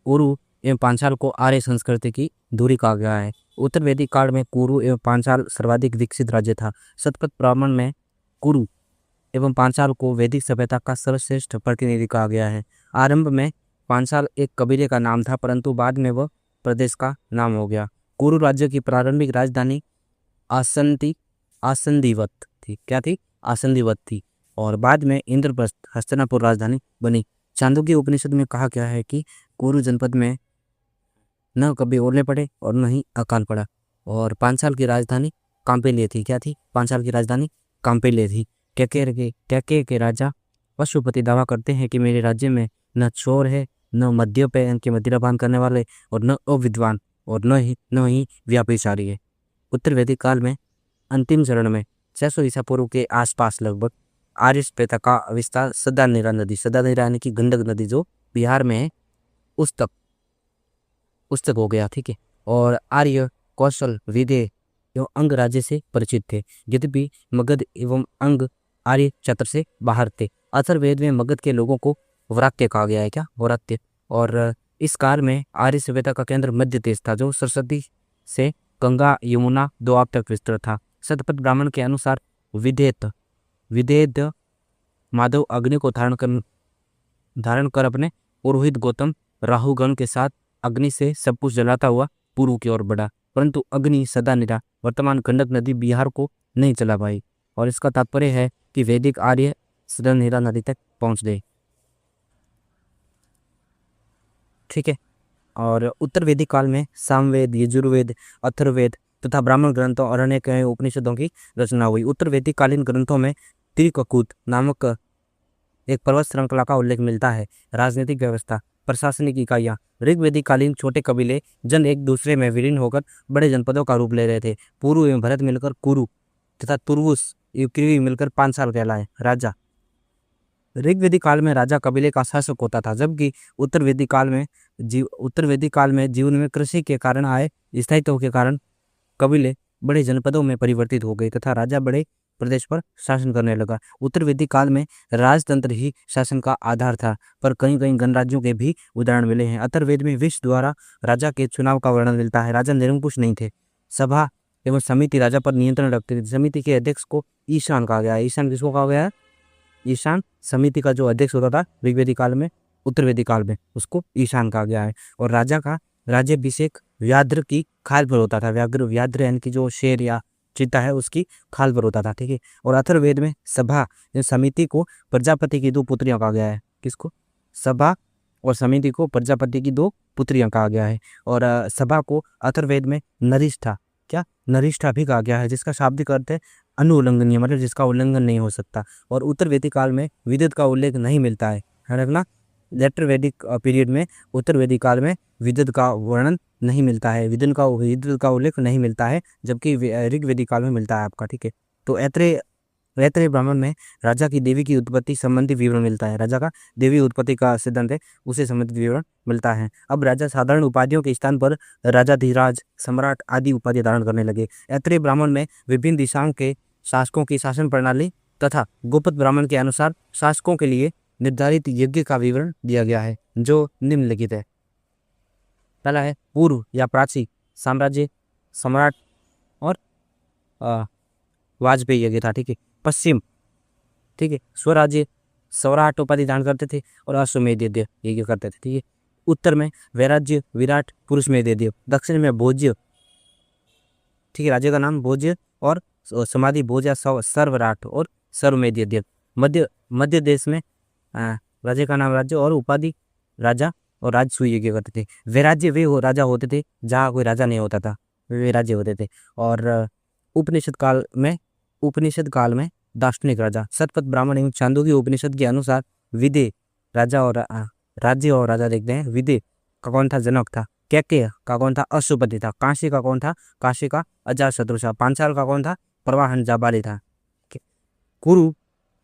कुरु एवं पांचाल को आर्य संस्कृति की धुरी कहा गया है। उत्तर वैदिक काल में कुरु एवं पांचाल सर्वाधिक विकसित राज्य था। शतपथ ब्राह्मण में कुरु एवं पांचाल को वैदिक सभ्यता का सर्वश्रेष्ठ प्रतिनिधि कहा गया है। आरंभ में पांचाल एक कबीले का नाम था, परंतु बाद में वह प्रदेश का नाम हो गया। कुरु राज्य की प्रारंभिक राजधानी आसंदीवत थी। क्या थी? आसंदीवत थी। और बाद में इंद्रप्रस्थ हस्तिनापुर राजधानी बनी। चांदोग्य उपनिषद में कहा गया है कि कुरु जनपद में न कभी ओले पड़े और न ही अकाल पड़ा। और पांचाल की राजधानी कांपेल्य थी। क्या थी? पांचाल की राजधानी कांपेल्य थी। कैकेय के राजा पशुपति दावा करते हैं कि मेरे राज्य में न चोर है, न मद्यपेय के मदिरापान करने वाले, और न अविद्वान, और न ही व्यापारी है। उत्तर वैदिक काल में अंतिम चरण में 600 ईसा पूर्व के आसपास लगभग आर्य सभ्यता का विस्तार सदानीरा नदी, सदानीरा यानी कि गंडक नदी जो बिहार में है, उस तक हो गया। ठीक है। और आर्य कौशल, विदेह एवं अंग राज्य से परिचित थे, यद्यपि मगध एवं अंग आर्य क्षेत्र से बाहर थे। अथर्ववेद में मगध के लोगों को वरात्य कहा गया है। क्या? वरात्य। और इस काल में आर्य सभ्यता का केंद्र मध्य देश था, जो सरस्वती से गंगा यमुना दोआब तक विस्तृत था। शतपथ ब्राह्मण के अनुसार विदेह माधव अग्नि को धारण कर अपने पुरोहित गौतम राहुगण के साथ अग्नि से सब कुछ जलाता हुआ पूर्व की ओर बढ़ा, परंतु अग्नि सदानीरा वर्तमान गंडक नदी बिहार को नहीं चला पाई। और इसका तात्पर्य है कि वैदिक आर्य सदानीरा नदी तक पहुंच गए। ठीक है। और उत्तर वैदिक काल में सामवेद, यजुर्वेद, अथर्ववेद तथा ब्राह्मण ग्रंथों और अनेक उपनिषदों की रचना हुई। उत्तर वैदिक कालीन ग्रंथों में त्रिककूट नामक एक पर्वत श्रृंखला का उल्लेख मिलता है। राजनीतिक व्यवस्था, प्रशासनिक इकाइयाँ। ऋग्वैदिक कालीन छोटे कबीले जन एक दूसरे में विलीन होकर बड़े जनपदों का रूप ले रहे थे। पुरु एवं भरत मिलकर कुरु तथा तुर्वुस एवं किवी मिलकर पांचाल कहलाए। राजा, ऋग्वैदिक काल में राजा कबीले का शासक होता था, जबकि उत्तर वैदिक काल में जीवन में कृषि के कारण आए स्थायित्व के कारण कबीले बड़े जनपदों में परिवर्तित हो गए तथा राजा बड़े प्रदेश पर शासन करने लगा। उत्तर वैदिक काल में राजतंत्र ही शासन का आधार था, पर कहीं कहीं गणराज्यों के भी उदाहरण मिले हैं। अथर्ववेद में विष्णु द्वारा राजा के चुनाव का वर्णन मिलता है। राजा निरंकुश नहीं थे। सभा एवं समिति राजा पर नियंत्रण रखते थे। समिति के अध्यक्ष को ईशान कहा गया है। ईशान किसको कहा गया है? ईशान समिति का जो अध्यक्ष होता था ऋग्वैदिक काल में, उत्तर वैदिक काल में उसको ईशान कहा गया है। और राजा का राज्याभिषेक व्याघ्र की खाल पर होता था। व्याघ्र यानी कि जो शेर या चीता है उसकी खाल पर होता था। ठीक है। और अथर्ववेद में सभा समिति को प्रजापति की 2 पुत्रियां कहा गया है। किसको? सभा और समिति को प्रजापति की 2 पुत्रियां कहा गया है। और सभा को अथर्ववेद में नरिष्ठा, क्या? नरिष्ठा भी कहा गया है, जिसका शाब्दिक अर्थ है अनुउल्लंघनीय, मतलब जिसका उल्लंघन नहीं हो सकता। और उत्तर वैदिक काल में विद्युत का उल्लेख नहीं मिलता है। रखना, लेटर वैदिक पीरियड में उत्तर वैदिक काल में विद्युत का वर्णन नहीं मिलता है, विद्युत का उल्लेख नहीं मिलता है, जबकि ऋग्वैदिक काल में मिलता है आपका। ठीक है। तो ऐत्रेय ब्राह्मण में राजा की देवी की उत्पत्ति संबंधी विवरण मिलता है। राजा का देवी उत्पत्ति का सिद्धांत है, उसे संबंधित विवरण मिलता है। अब राजा साधारण उपाधियों के स्थान पर राजाधिराज, सम्राट आदि उपाधि धारण करने लगे। ऐत्रेय ब्राह्मण में विभिन्न दिशाओं के शासकों की शासन प्रणाली तथा गोपद ब्राह्मण के अनुसार शासकों के लिए निर्धारित यज्ञ का विवरण दिया गया है, जो निम्नलिखित है। पहला है पूर्व या प्राची साम्राज्य, सम्राट और वाजपेयी यज्ञ था। ठीक है। पश्चिम, ठीक है, स्वराज्य, सौराट उपाधि धारण करते थे और अश्वमेध यज्ञ करते थे। ठीक है। उत्तर में वैराज्य, विराट, पुरुषमेध यज्ञ। दक्षिण में भोज्य, ठीक है, राज्य का नाम भोज्य और समाधि भोज या सर्वराट और सर्वमेध यज्ञ। मध्य देश में राज्य का नाम राज्य और उपाधि राजा और राजसूय यज्ञ करते थे। वैराज्य वे राजा होते थे जहाँ कोई राजा नहीं होता था, वे राज्य होते थे। और उपनिषद काल में दार्शनिक राजा, शतपथ ब्राह्मण एवं छांदोग्य उपनिषद के अनुसार विदेह राजा और राज्य और राजा देखते हैं। विदेह का कौन था? जनक था। कैकेय का कौन था? अशुपति था। काशी का कौन था? काशी का अजातशत्रु था। पांचाल का कौन था? प्रवाहन जाबाली था। कुरु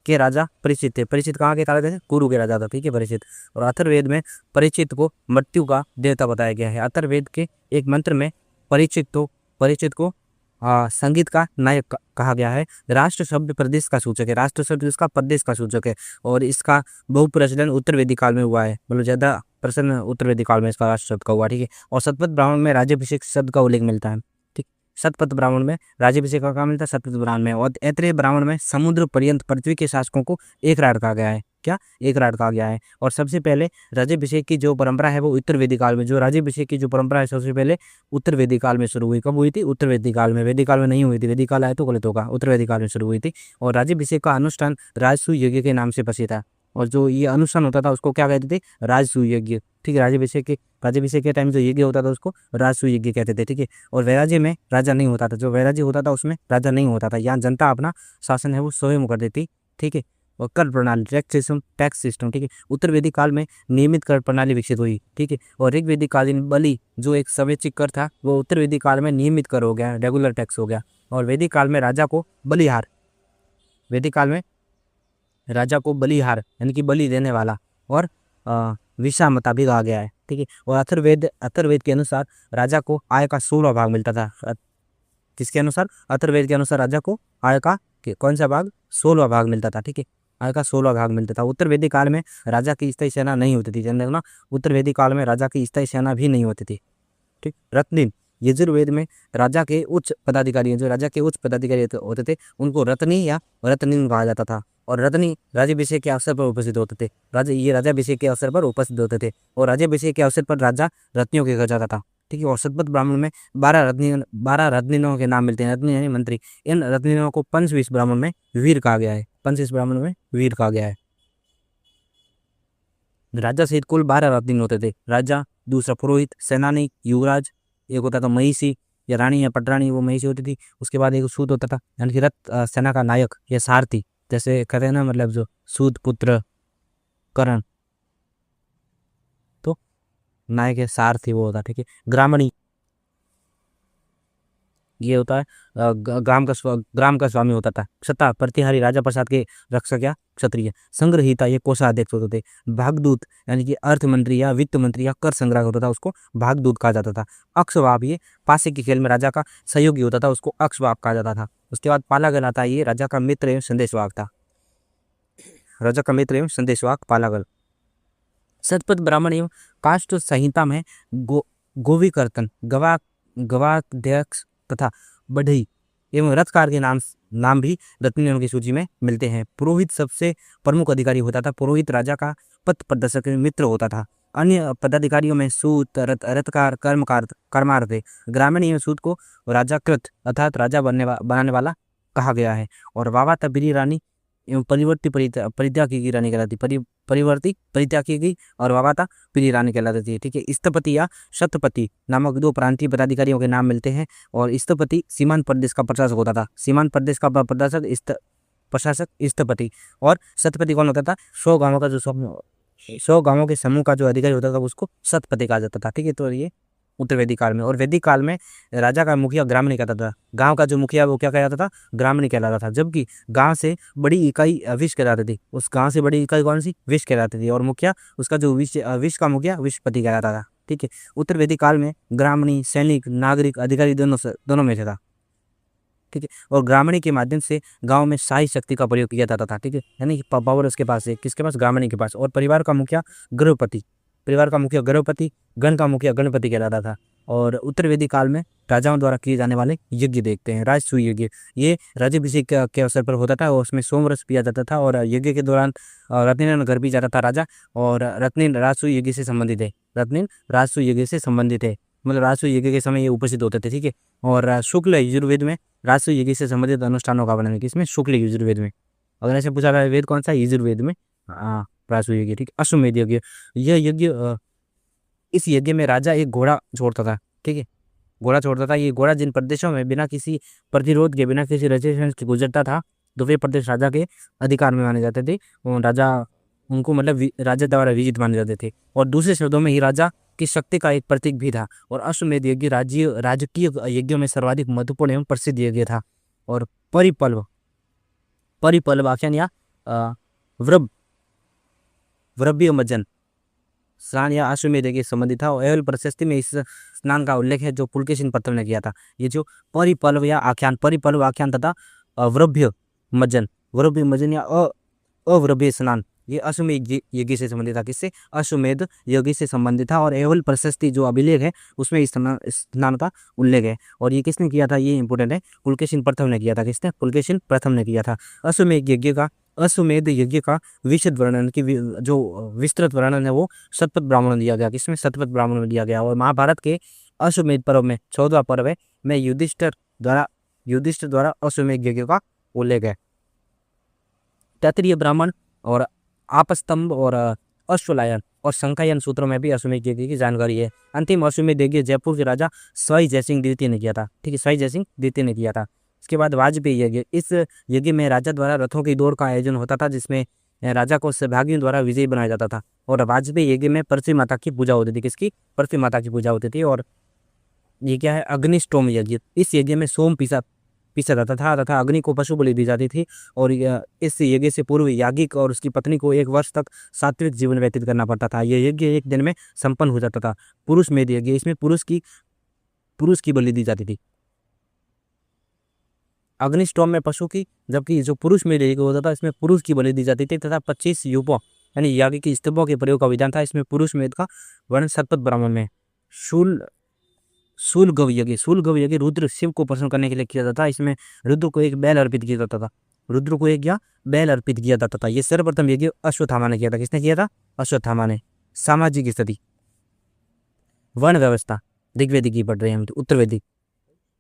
के राजा परीक्षित थे। परीक्षित कहाँ के राजा थे? कुरु के राजा था, ठीक है, परीक्षित। और अथर्ववेद में परीक्षित को मृत्यु का देवता बताया गया है। अथर्ववेद के एक मंत्र में परीक्षित को संगीत का नायक कहा गया है। राष्ट्र शब्द प्रदेश का सूचक है। राष्ट्र शब्द इसका प्रदेश का सूचक है और इसका बहुप्रचलन उत्तर वैदिक काल में हुआ है, मतलब ज्यादा प्रचलन उत्तर वैदिक काल में इसका राष्ट्र शब्द का हुआ, ठीक है। और शतपथ ब्राह्मण में राज्याभिषेक शब्द का उल्लेख मिलता है, ठीक। शतपथ ब्राह्मण में राज्याभिषेक का मिलता है, शतपथ ब्राह्मण में। और ऐत्रेय ब्राह्मण में समुद्र पर्यंत पृथ्वी के शासकों को एक राट कहा गया है। क्या? एक राट कहा गया है। और सबसे पहले राज्याभिषेक की जो परंपरा है वो उत्तर वैदिक काल में, जो राज्याभिषेक की जो परंपरा है सबसे पहले उत्तर वैदिक काल में शुरू हुई। कब हुई थी? उत्तर वैदिक काल में। वैदिक काल में नहीं हुई थी, वैदिक काल आए तो गलत होगा, उत्तर वैदिक काल में शुरू हुई थी। और राज्याभिषेक का अनुष्ठान राजसूय यज्ञ के नाम से प्रसिद्ध था। और जो ये अनुष्ठान होता था उसको क्या कहते थे? राजसूय यज्ञ, ठीक है। राज्याभिषेक के टाइम जो यज्ञ होता था उसको राजसूय यज्ञ कहते थे, ठीक है। और वैराज्य में राजा नहीं होता था, जो वैराज्य होता था उसमें राजा नहीं होता था। यहाँ जनता अपना शासन है वो स्वयं कर देती, ठीक है। और कर प्रणाली, टैक्स सिस्टम, ठीक है। उत्तर वैदिक काल में नियमित कर प्रणाली विकसित हुई, ठीक है। और ऋग वैदिक कालीन बलि जो एक स्वैच्छिक कर था वो उत्तर वैदिक काल में नियमित कर हो गया, रेगुलर टैक्स हो गया। और वैदिक काल में राजा को बलिहार, वैदिक काल में राजा को बलिहार यानी कि बलि देने वाला और विषामता भी कहा गया है, ठीक है। और अथर्ववेद के अनुसार राजा को आय का 16वां भाग मिलता था। किसके अनुसार? अथर्ववेद के अनुसार राजा को आय का कौन सा भाग? 16वां भाग मिलता था, ठीक है। आय का 16वां भाग मिलता था। उत्तर वैदिक काल में राजा की स्थायी सेना नहीं होती थी, जान देखना, उत्तर वैदिक काल में राजा की स्थायी सेना भी नहीं होती थी, ठीक। रत्निन, यजुर्वेद में राजा के उच्च पदाधिकारी, जो राजा के उच्च पदाधिकारी होते थे उनको रत्नी या रत्निन कहा जाता था। और रत्नी राज्याभिषेक के अवसर पर उपस्थित होते थे। राज्याभिषेक के अवसर पर उपस्थित होते थे और राज्याभिषेक के अवसर पर राजा रत्नियों के घर जाता था, ठीक है। और शतपथ ब्राह्मण में 12 रत्निनों के नाम मिलते हैं, रत्नी यानी मंत्री। इन रत्निनों को पंचविंश ब्राह्मण में वीर कहा गया है, पंचविंश ब्राह्मण में वीर कहा गया है। राजा सहित कुल 12 रत्निन होते थे। राजा, दूसरा पुरोहित, सेनानी, युवराज, एक होता था महिषी या रानी या पटरानी, वो महिषी होती थी। उसके बाद एक सूत होता था यानी कि सेना का नायक या सारथी, जैसे कहते हैं ना, मतलब जो सूत पुत्र करण, तो नायक या सारथी वो होता, ठीक है। ग्रामणी, ये होता है ग्राम का स्वामी होता था। क्षता, प्रतिहारी, राजा प्रसाद के रक्षक या क्षत्रिय। संग्रहिता, ये कोषाध्यक्ष होते थे। भागदूत यानी कि अर्थ मंत्री या वित्त मंत्री या कर संग्रह होता था, उसको भागदूत कहा जाता था। अक्षवाप, ये पासे के खेल में राजा का सहयोगी होता था, उसको अक्षवाप कहा जाता था। उसके बाद पालागल आता है, ये राजा का मित्र एवं संदेशवाहक था, राजा का मित्र एवं संदेशवाहक पालागल। शतपथ ब्राह्मण एवं काष्ठ संहिता में गोविकर्तन, गवाध्यक्ष तथा बढ़ई एवं रथकार के नाम भी रत्नियों की सूची में मिलते हैं। पुरोहित सबसे प्रमुख अधिकारी होता था। पुरोहित राजा का पथ प्रदर्शक मित्र होता था। अन्य पदाधिकारियों में सूत, रथकार, कर्मार थे। ग्रामीण एवं सूत को राजाकृत अर्थात राजा बनाने वाला कहा गया है। और वावा तबीरी रानी एवं परिवर्ती परित्यागी की रानी कहलाती, परिवर्ती परित्यागी की और वावाता पीरी रानी कहलाती है, ठीक है। स्थपति या शतपति नामक 2 प्रांतीय पदाधिकारियों के नाम मिलते हैं। और स्थपति सीमांत प्रदेश का प्रशासक होता था। सीमांत प्रदेश का प्रशासक स्थपति। और शतपति कौन होता था? 100 गांवों के समूह का जो अधिकारी होता था उसको शतपति कहा जाता था, ठीक है। तो ये उत्तर वैदिक काल में। और वैदिक काल में राजा का मुखिया ग्रामणी कहता था। गांव का जो मुखिया वो क्या कहलाता था? ग्रामणी कहलाता था। जबकि गांव से बड़ी इकाई विष कहलाती थी। उस गांव से बड़ी इकाई कौन सी? विष कहलाती थी। और मुखिया उसका जो विष का मुखिया विषपति कहलाता था, ठीक है। उत्तर वैदिक काल में ग्रामणी सैनिक, नागरिक, अधिकारी दोनों में से था, ठीक है। और ग्रामणी के माध्यम से गांव में शाही शक्ति का प्रयोग किया जाता था, ठीक है। यानी कि पावर उसके पास है, किसके पास? ग्रामणी के पास। और परिवार का मुखिया गर्भपति, गण का मुखिया गणपति कहलाता था। और उत्तर वैदिक काल में राजाओं द्वारा किए जाने वाले यज्ञ देखते हैं। राजसूय यज्ञ, ये राज्याभिषेक के अवसर पर होता था और उसमें सोमरस पिया जाता था। और यज्ञ के दौरान रत्निन घर भी जाता था राजा। और रत्निन राजसूय यज्ञ से संबंधित है, मतलब राजसूय यज्ञ के समय ये उपस्थित होते थे, ठीक है। और शुक्ल यजुर्वेद में राजसूय यज्ञ से संबंधित अनुष्ठानों का वर्णन है, किसमें? शुक्ल यजुर्वेद में। अगर ऐसे पूछा जाए वेद कौन सा? यजुर्वेद में राजसूय यज्ञ, ठीक है। अश्वमेध यज्ञ, यह यज्ञ, इस यज्ञ में राजा एक घोड़ा छोड़ता था, ठीक है, घोड़ा छोड़ता था। ये घोड़ा जिन प्रदेशों में बिना किसी प्रतिरोध के, बिना किसी रजिस्ट्रेशन के गुजरता था तो वे प्रदेश राजा के अधिकार में माने जाते थे। राजा उनको मतलब राजा द्वारा विजित माने जाते थे। और दूसरे शब्दों में ही राजा की शक्ति का एक प्रतीक भी था। और अश्वमेध यज्ञ राजकीय यज्ञों में सर्वाधिक महत्वपूर्ण एवं प्रसिद्ध यज्ञ था। और परिपल्व परिपल्व आख्यान या व्रब व्रव्यमजन स्नान या अश्वमेध यज्ञ से संबंधित था। और एवल प्रशस्ति में इस स्नान का उल्लेख है जो पुलकेशिन पत्र ने किया था। ये जो परिपल्व आख्यान तथा व्रव्य मजन या अव्रव्य स्नान, ये अश्वमेध यज्ञ से संबंधित था। किससे? अश्वमेध यज्ञ से संबंधित था। और एवल प्रशस्ति जो अभिलेख है उसमें इस स्नान का उल्लेख है। और ये किसने किया था? ये इंपोर्टेंट है, पुलकेशिन प्रथम ने किया था। किसने? पुलकेशिन प्रथम ने किया था। अश्वमेध यज्ञ का विशद वर्णन की जो विस्तृत वर्णन है वो शतपथ ब्राह्मण में दिया गया। किसमें? शतपथ ब्राह्मण में दिया गया। और महाभारत के अश्वमेध पर्व में 14वां पर्व है में युधिष्ठिर द्वारा अश्वमेध यज्ञ का उल्लेख है। तैत्तिरीय ब्राह्मण और आपस्तंभ और अश्वलायन और शंखायन सूत्रों में भी अश्वमेध यज्ञ की जानकारी है। अंतिम अश्वमेध यज्ञ जयपुर के राजा सवाई जयसिंह द्वितीय ने किया था। ठीक है, सवाई जयसिंह द्वितीय ने किया था। इसके बाद वाजपेयी यज्ञ। इस यज्ञ में राजा द्वारा रथों की दौड़ का आयोजन होता था जिसमें राजा को सहभागियों द्वारा विजयी बनाया जाता था। और वाजपेयी यज्ञ में पृथ्वी माता की पूजा होती थी। किसकी? पृथ्वी माता की पूजा होती थी। और ये क्या है? अग्निष्टोम यज्ञ। इस यज्ञ में सोम पीसा जाता था तथा अग्नि को पशु बलि दी जाती थी। और इस यज्ञ से पूर्व याज्ञिक और उसकी पत्नी को 1 वर्ष तक सात्विक जीवन व्यतीत करना पड़ता था। यह यज्ञ 1 दिन में संपन्न हो जाता था। पुरुष मेध यज्ञ, इसमें पुरुष की बलि दी जाती थी। अग्निष्टोम में पशु की, जबकि जो पुरुष मेध यज्ञ होता था इसमें पुरुष की बलि दी जाती थी तथा 25 यूपों यानी याज्ञिक की स्तंभों के प्रयोग का विधान था। इसमें पुरुष मेध का वर्णन शतपथ ब्राह्मण में। शूलगव यज्ञ रुद्र शिव को प्रसन्न करने के लिए किया जाता था। इसमें रुद्र को एक बैल अर्पित किया जाता था। ये सर्वप्रथम यज्ञ अश्वत्थामा ने किया था। किसने किया था? अश्वत्थामा ने। सामाजिक स्थिति, वर्ण व्यवस्था, ऋग्वेदिक की पढ़ रहे हैं हम, उत्तर वैदिक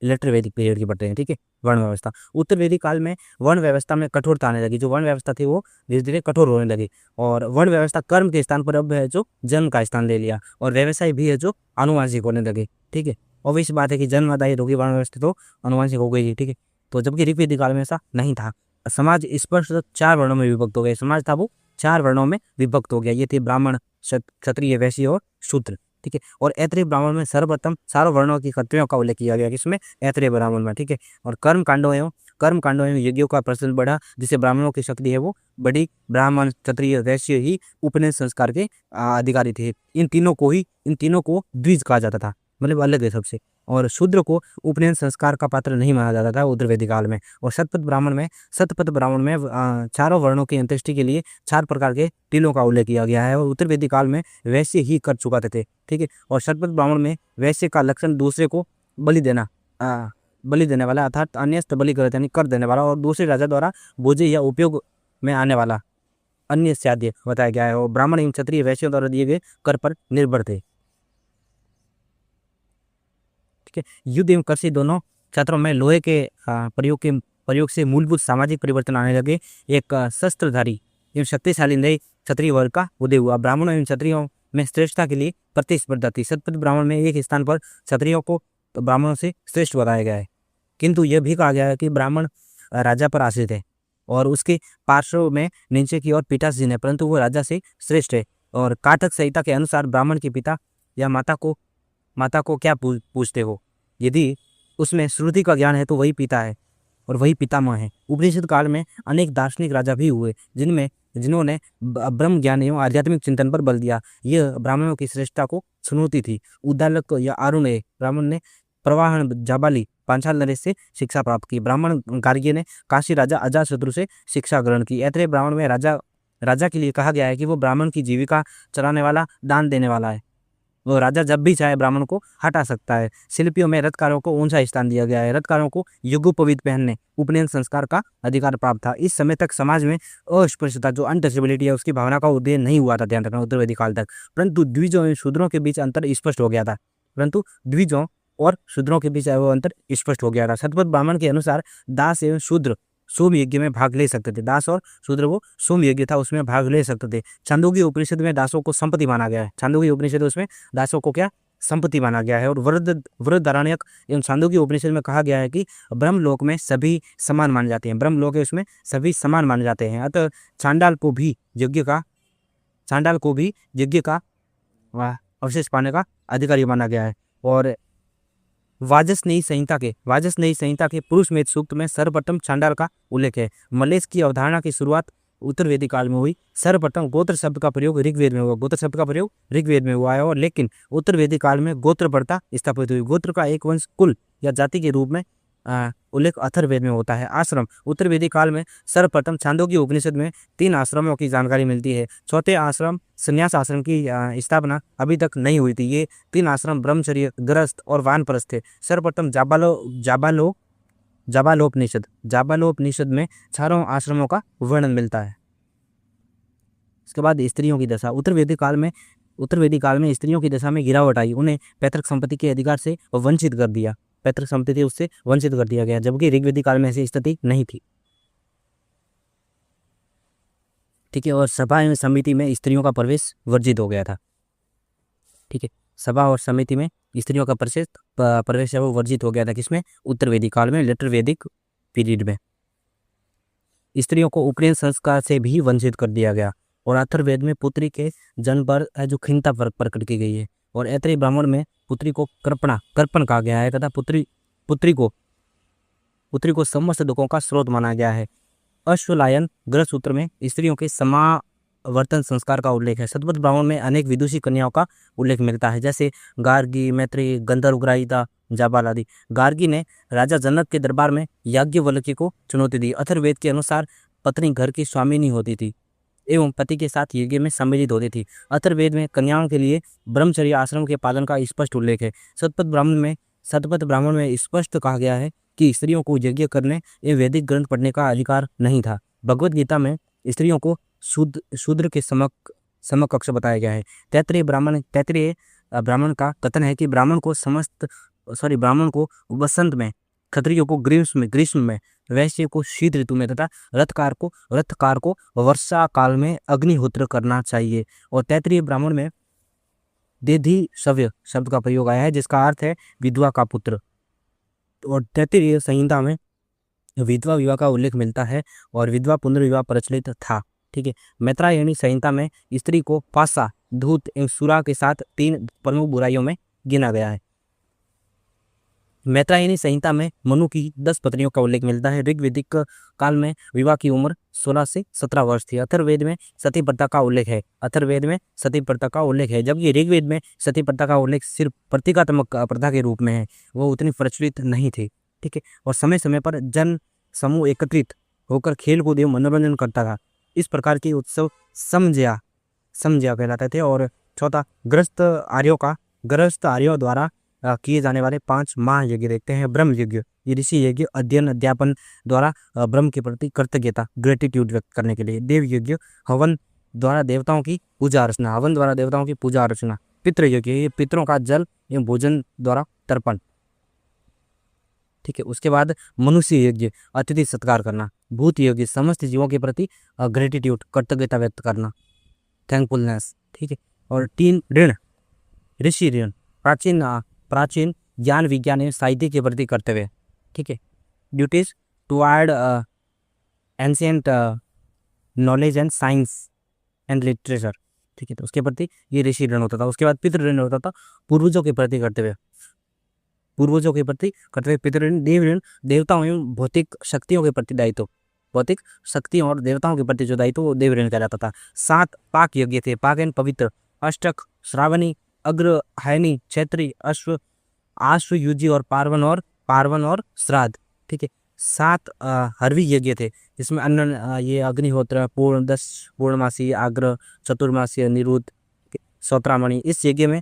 लेटर वैदिक पीरियड की पढ़ रहे हैं। ठीक है, वर्ण व्यवस्था। उत्तर वैदिक काल में वर्ण व्यवस्था में कठोरता आने लगी। जो वर्ण व्यवस्था थी वो धीरे धीरे कठोर होने लगी। और वर्ण व्यवस्था कर्म के स्थान पर अब है जो जन्म का स्थान ले लिया। और व्यवसाय भी है जो आनुवांशिक होने लगे। ठीक है, ऑब्वियस बात है कि जन्म आधारित होगी वर्ण व्यवस्था तो आनुवांशिक हो गई। ठीक है, तो जबकि ऋग्वेदिक काल में ऐसा नहीं था। समाज स्पष्ट 4 वर्णों में विभक्त हो गया। समाज था वो 4 वर्णों में विभक्त हो गया। ये थे ब्राह्मण, क्षत्रिय, वैश्य और शूद्र। ठीक है, और ऐत्रेय ब्राह्मण में सर्वप्रथम चारों वर्णों की क्षत्रियों का उल्लेख किया गया। किसमें? ऐत्रेय ब्राह्मण में। ठीक है, और कर्म कांडों एवं यज्ञों का प्रचलन बढ़ा जिससे ब्राह्मणों की शक्ति है वो बड़ी। ब्राह्मण, क्षत्रिय, वैश्य ही उपनयन संस्कार के अधिकारी थे। इन तीनों को द्विज कहा जाता था, मतलब अलग है सबसे। और शूद्र को उपनयन संस्कार का पात्र नहीं माना जाता था उत्तर वैदिक काल में। और शतपथ ब्राह्मण में चारों वर्णों की अंत्येष्टि के लिए 4 प्रकार के तिलों का उल्लेख किया गया है। और उत्तर वैदिक काल में वैश्य ही कर चुकाते थे। ठीक है, और शतपथ ब्राह्मण में वैश्य का लक्षण दूसरे को बलि देने वाला अर्थात अन्यस्त बलि यानी कर देने वाला, और दूसरे राजा द्वारा भोज्य या उपयोग में आने वाला अन्य साध्य बताया गया है। और ब्राह्मण एवं क्षत्रिय वैश्यों द्वारा दिए गए कर पर निर्भर थे। ठीक है, युद्ध एवं कृषि दोनों क्षेत्रों में लोहे के प्रयोग से मूलभूत सामाजिक परिवर्तन आने लगे। एक शस्त्रधारी एवं शक्तिशाली नए क्षत्रिय वर्ग का उदय हुआ। ब्राह्मणों एवं क्षत्रियों में श्रेष्ठता के लिए प्रतिस्पर्धा थी। शतपथ ब्राह्मण में एक स्थान पर क्षत्रियों को ब्राह्मणों से श्रेष्ठ बताया गया है, किंतु यह भी कहा गया है कि ब्राह्मण राजा पर आश्रित है और उसके पार्श्व में नीचे की ओर पीठासीन है, परंतु वो राजा से श्रेष्ठ है। और काटक संहिता के अनुसार ब्राह्मण के पिता या माता को क्या पूछते हो? यदि उसमें श्रुति का ज्ञान है तो वही पिता है और वही पितामह है। उपनिषद काल में अनेक दार्शनिक राजा भी हुए जिन्होंने ब्रह्म ज्ञान एवं आध्यात्मिक चिंतन पर बल दिया। यह ब्राह्मणों की श्रेष्ठता को चुनौती थी। उद्दालक या आरुण्य ब्राह्मण ने प्रवाहन जाबाली पांचाल नरेश से शिक्षा प्राप्त की। ब्राह्मण गार्ग्य ने काशी राजा अजातशत्रु से शिक्षा ग्रहण की। ऐत्रेय ब्राह्मण में राजा के लिए कहा गया है कि वो ब्राह्मण की जीविका चलाने वाला, दान देने वाला है। वो राजा जब भी चाहे ब्राह्मण को हटा सकता है। शिल्पियों में रथकारों को ऊंचा स्थान दिया गया है। रथकारों को युगोपवीत पहनने, उपनयन संस्कार का अधिकार प्राप्त था। इस समय तक समाज में अस्पृश्यता जो अनटचेबिलिटी है उसकी भावना का उदय नहीं हुआ था, ध्यान रखना, उत्तर वैदिक काल तक। परंतु द्विजों एवं शूद्रों के बीच अंतर स्पष्ट हो गया था। वो अंतर स्पष्ट हो गया था। शतपथ ब्राह्मण के अनुसार दास एवं शूद्र सोम यज्ञ में भाग ले सकते थे। दास और शूद्र वो सोम यज्ञ था उसमें भाग ले सकते थे। छांदोग्य उपनिषद में दासों को संपत्ति माना गया है। छांदोग्य उपनिषद उसमें दासों को क्या संपत्ति माना गया है। और वृहदारण्यक एवं छांदोग्य उपनिषद में कहा गया है कि ब्रह्मलोक में सभी समान माने जाते हैं। ब्रह्मलोक है उसमें सभी समान माने जाते हैं। अतः चांडाल को भी यज्ञ का अवशेष पाने का अधिकारी माना गया है। और वाजसनेयी संहिता के पुरुष मेध सूक्त में सर्वप्रथम चांडाल का उल्लेख है। मलेच्छ की अवधारणा की शुरुआत उत्तर वैदिक काल में हुई। सर्वप्रथम गोत्र शब्द का प्रयोग ऋग्वेद में हुआ है, और लेकिन उत्तर वैदिक काल में गोत्र प्रथा स्थापित हुई। गोत्र का एक वंश, कुल या जाति के रूप में उल्लेख अथर्ववेद में होता है। आश्रम, उत्तर वैदिक काल में सर्वप्रथम छांदोग्य उपनिषद में 3 आश्रमों की जानकारी मिलती है। चौथे आश्रम संन्यास आश्रम की स्थापना अभी तक नहीं हुई थी। ये 3 आश्रम ब्रह्मचर्य, गृहस्थ और वानप्रस्थ थे। सर्वप्रथम जाबालोपनिषद में चारों आश्रमों का वर्णन मिलता है। इसके बाद स्त्रियों की दशा। उत्तर वैदिक काल में स्त्रियों की दशा में गिरावट आई। उन्हें पैतृक संपत्ति के अधिकार से वंचित कर दिया गया, जबकि ऋग्वेदिक काल में ऐसी स्थिति नहीं थी। ठीक है। और सभा एवं समिति में स्त्रियों का प्रवेश वर्जित हो गया था। ठीक है। सभा और समिति में स्त्रियों का प्रवेश वर्जित हो गया था। किसमें? उत्तर वैदिक काल में, लेटर वैदिक पीरियड में। स्त्रियों को उपनयन संस्कार से भी वंचित कर दिया गया। और अथर्ववेद में पुत्री के जन्म पर जो खिन्नता प्रकट की गई है। और ऐतरेय ब्राह्मण में पुत्री को कर्पण कहा गया है तथा पुत्री को समस्त दुखों का स्रोत माना गया है। अश्वलायन ग्रह सूत्र में स्त्रियों के समावर्तन संस्कार का उल्लेख है। शतपथ ब्राह्मण में अनेक विदुषी कन्याओं का उल्लेख मिलता है, जैसे गार्गी, मैत्री, गंधर्वग्राहिता, जाबाल आदि। गार्गी ने राजा जनक के दरबार में याज्ञवल्क्य को चुनौती दी। अथर्ववेद के अनुसार पत्नी घर की स्वामिनी होती थी एवं पति के साथ यज्ञ में सम्मिलित होती थी। अथर्ववेद में कन्याओं के लिए ब्रह्मचर्य आश्रम के पालन का स्पष्ट उल्लेख है। शतपथ ब्राह्मण में स्पष्ट कहा गया है कि स्त्रियों को यज्ञ करने एवं वैदिक ग्रंथ पढ़ने का अधिकार नहीं था। भगवद गीता में स्त्रियों को शूद्र के समकक्ष बताया गया है। तैत्तिरीय ब्राह्मण का कथन है कि ब्राह्मण को वसंत में, क्षत्रियों को ग्रीष्म में, वैश्य को शीत ऋतु में तथा रथकार को वर्षा काल में अग्निहोत्र करना चाहिए। और तैत्तिरीय ब्राह्मण में देधिशव्य शब्द का प्रयोग आया है, जिसका अर्थ है विधवा का पुत्र। और तैत्तिरीय संहिता में विधवा विवाह का उल्लेख मिलता है और विधवा पुनर्विवाह प्रचलित था। ठीक है। मैत्रायणी संहिता में स्त्री को पासा, धूत एवं सुरा के साथ 3 प्रमुख बुराइयों में गिना गया है। मैत्रायणी संहिता में मनु की 10 पत्नियों का उल्लेख मिलता है। ऋग्वेदिक काल में विवाह की उम्र 16 से 17 वर्ष थी। अथर्ववेद में सती प्रथा का उल्लेख है। जबकि ऋग्वेद में सती प्रथा का उल्लेख सिर्फ प्रतीकात्मक प्रथा के रूप में है, वो उतनी प्रचलित नहीं थी। ठीक है। और समय समय पर जन समूह एकत्रित होकर खेल कूद एवं मनोरंजन करता था। इस प्रकार के उत्सव समझिया कहलाते थे। और चौथा, गृहस्थ आर्यों द्वारा किए जाने वाले 5 महायज्ञ देखते हैं। ब्रह्म यज्ञ, ये ऋषि यज्ञ अध्ययन अध्यापन द्वारा ब्रह्म के प्रति कृतज्ञता, ग्रेटिट्यूड व्यक्त करने के लिए। देव यज्ञ, हवन द्वारा देवताओं की पूजा अर्चना। पितृ यज्ञ, ये पितरों का जल एवं भोजन द्वारा तर्पण। ठीक है। उसके बाद मनुष्य यज्ञ, अतिथि सत्कार करना। भूत यज्ञ, समस्त जीवों के प्रति ग्रेटिट्यूड, कृतज्ञता व्यक्त करना, थैंकफुलनेस। ठीक है। और 3 ऋण, ऋषि ऋण, प्राचीन ज्ञान विज्ञान एवं साहित्य के प्रति कर्तव्य। ठीक है। Duties toward ancient knowledge and science and literature. ठीक है। तो उसके प्रति ये ऋषि ऋण होता था। उसके बाद पितृ ऋण होता था, पूर्वजों के प्रति कर्तव्य। पितृ ऋण, देव ऋण, देवताओं एवं भौतिक शक्तियों के प्रति दायित्व। भौतिक शक्तियों और देवताओं के प्रति जो दायित्व, वो देव ऋण कहलाता था। 7 पाक यज्ञ थे, पाक एवं पवित्र। अष्टक, श्रावणी, अग्रहायणी, क्षेत्री, आश्वयुजी और पार्वन और श्राद्ध। ठीक है। 7 हरवी यज्ञ थे, जिसमें ये अग्निहोत्र, 10 पूर्णमासी, आग्रह, चतुर्मासी, निरुद्ध, सौत्रामणि। इस यज्ञ में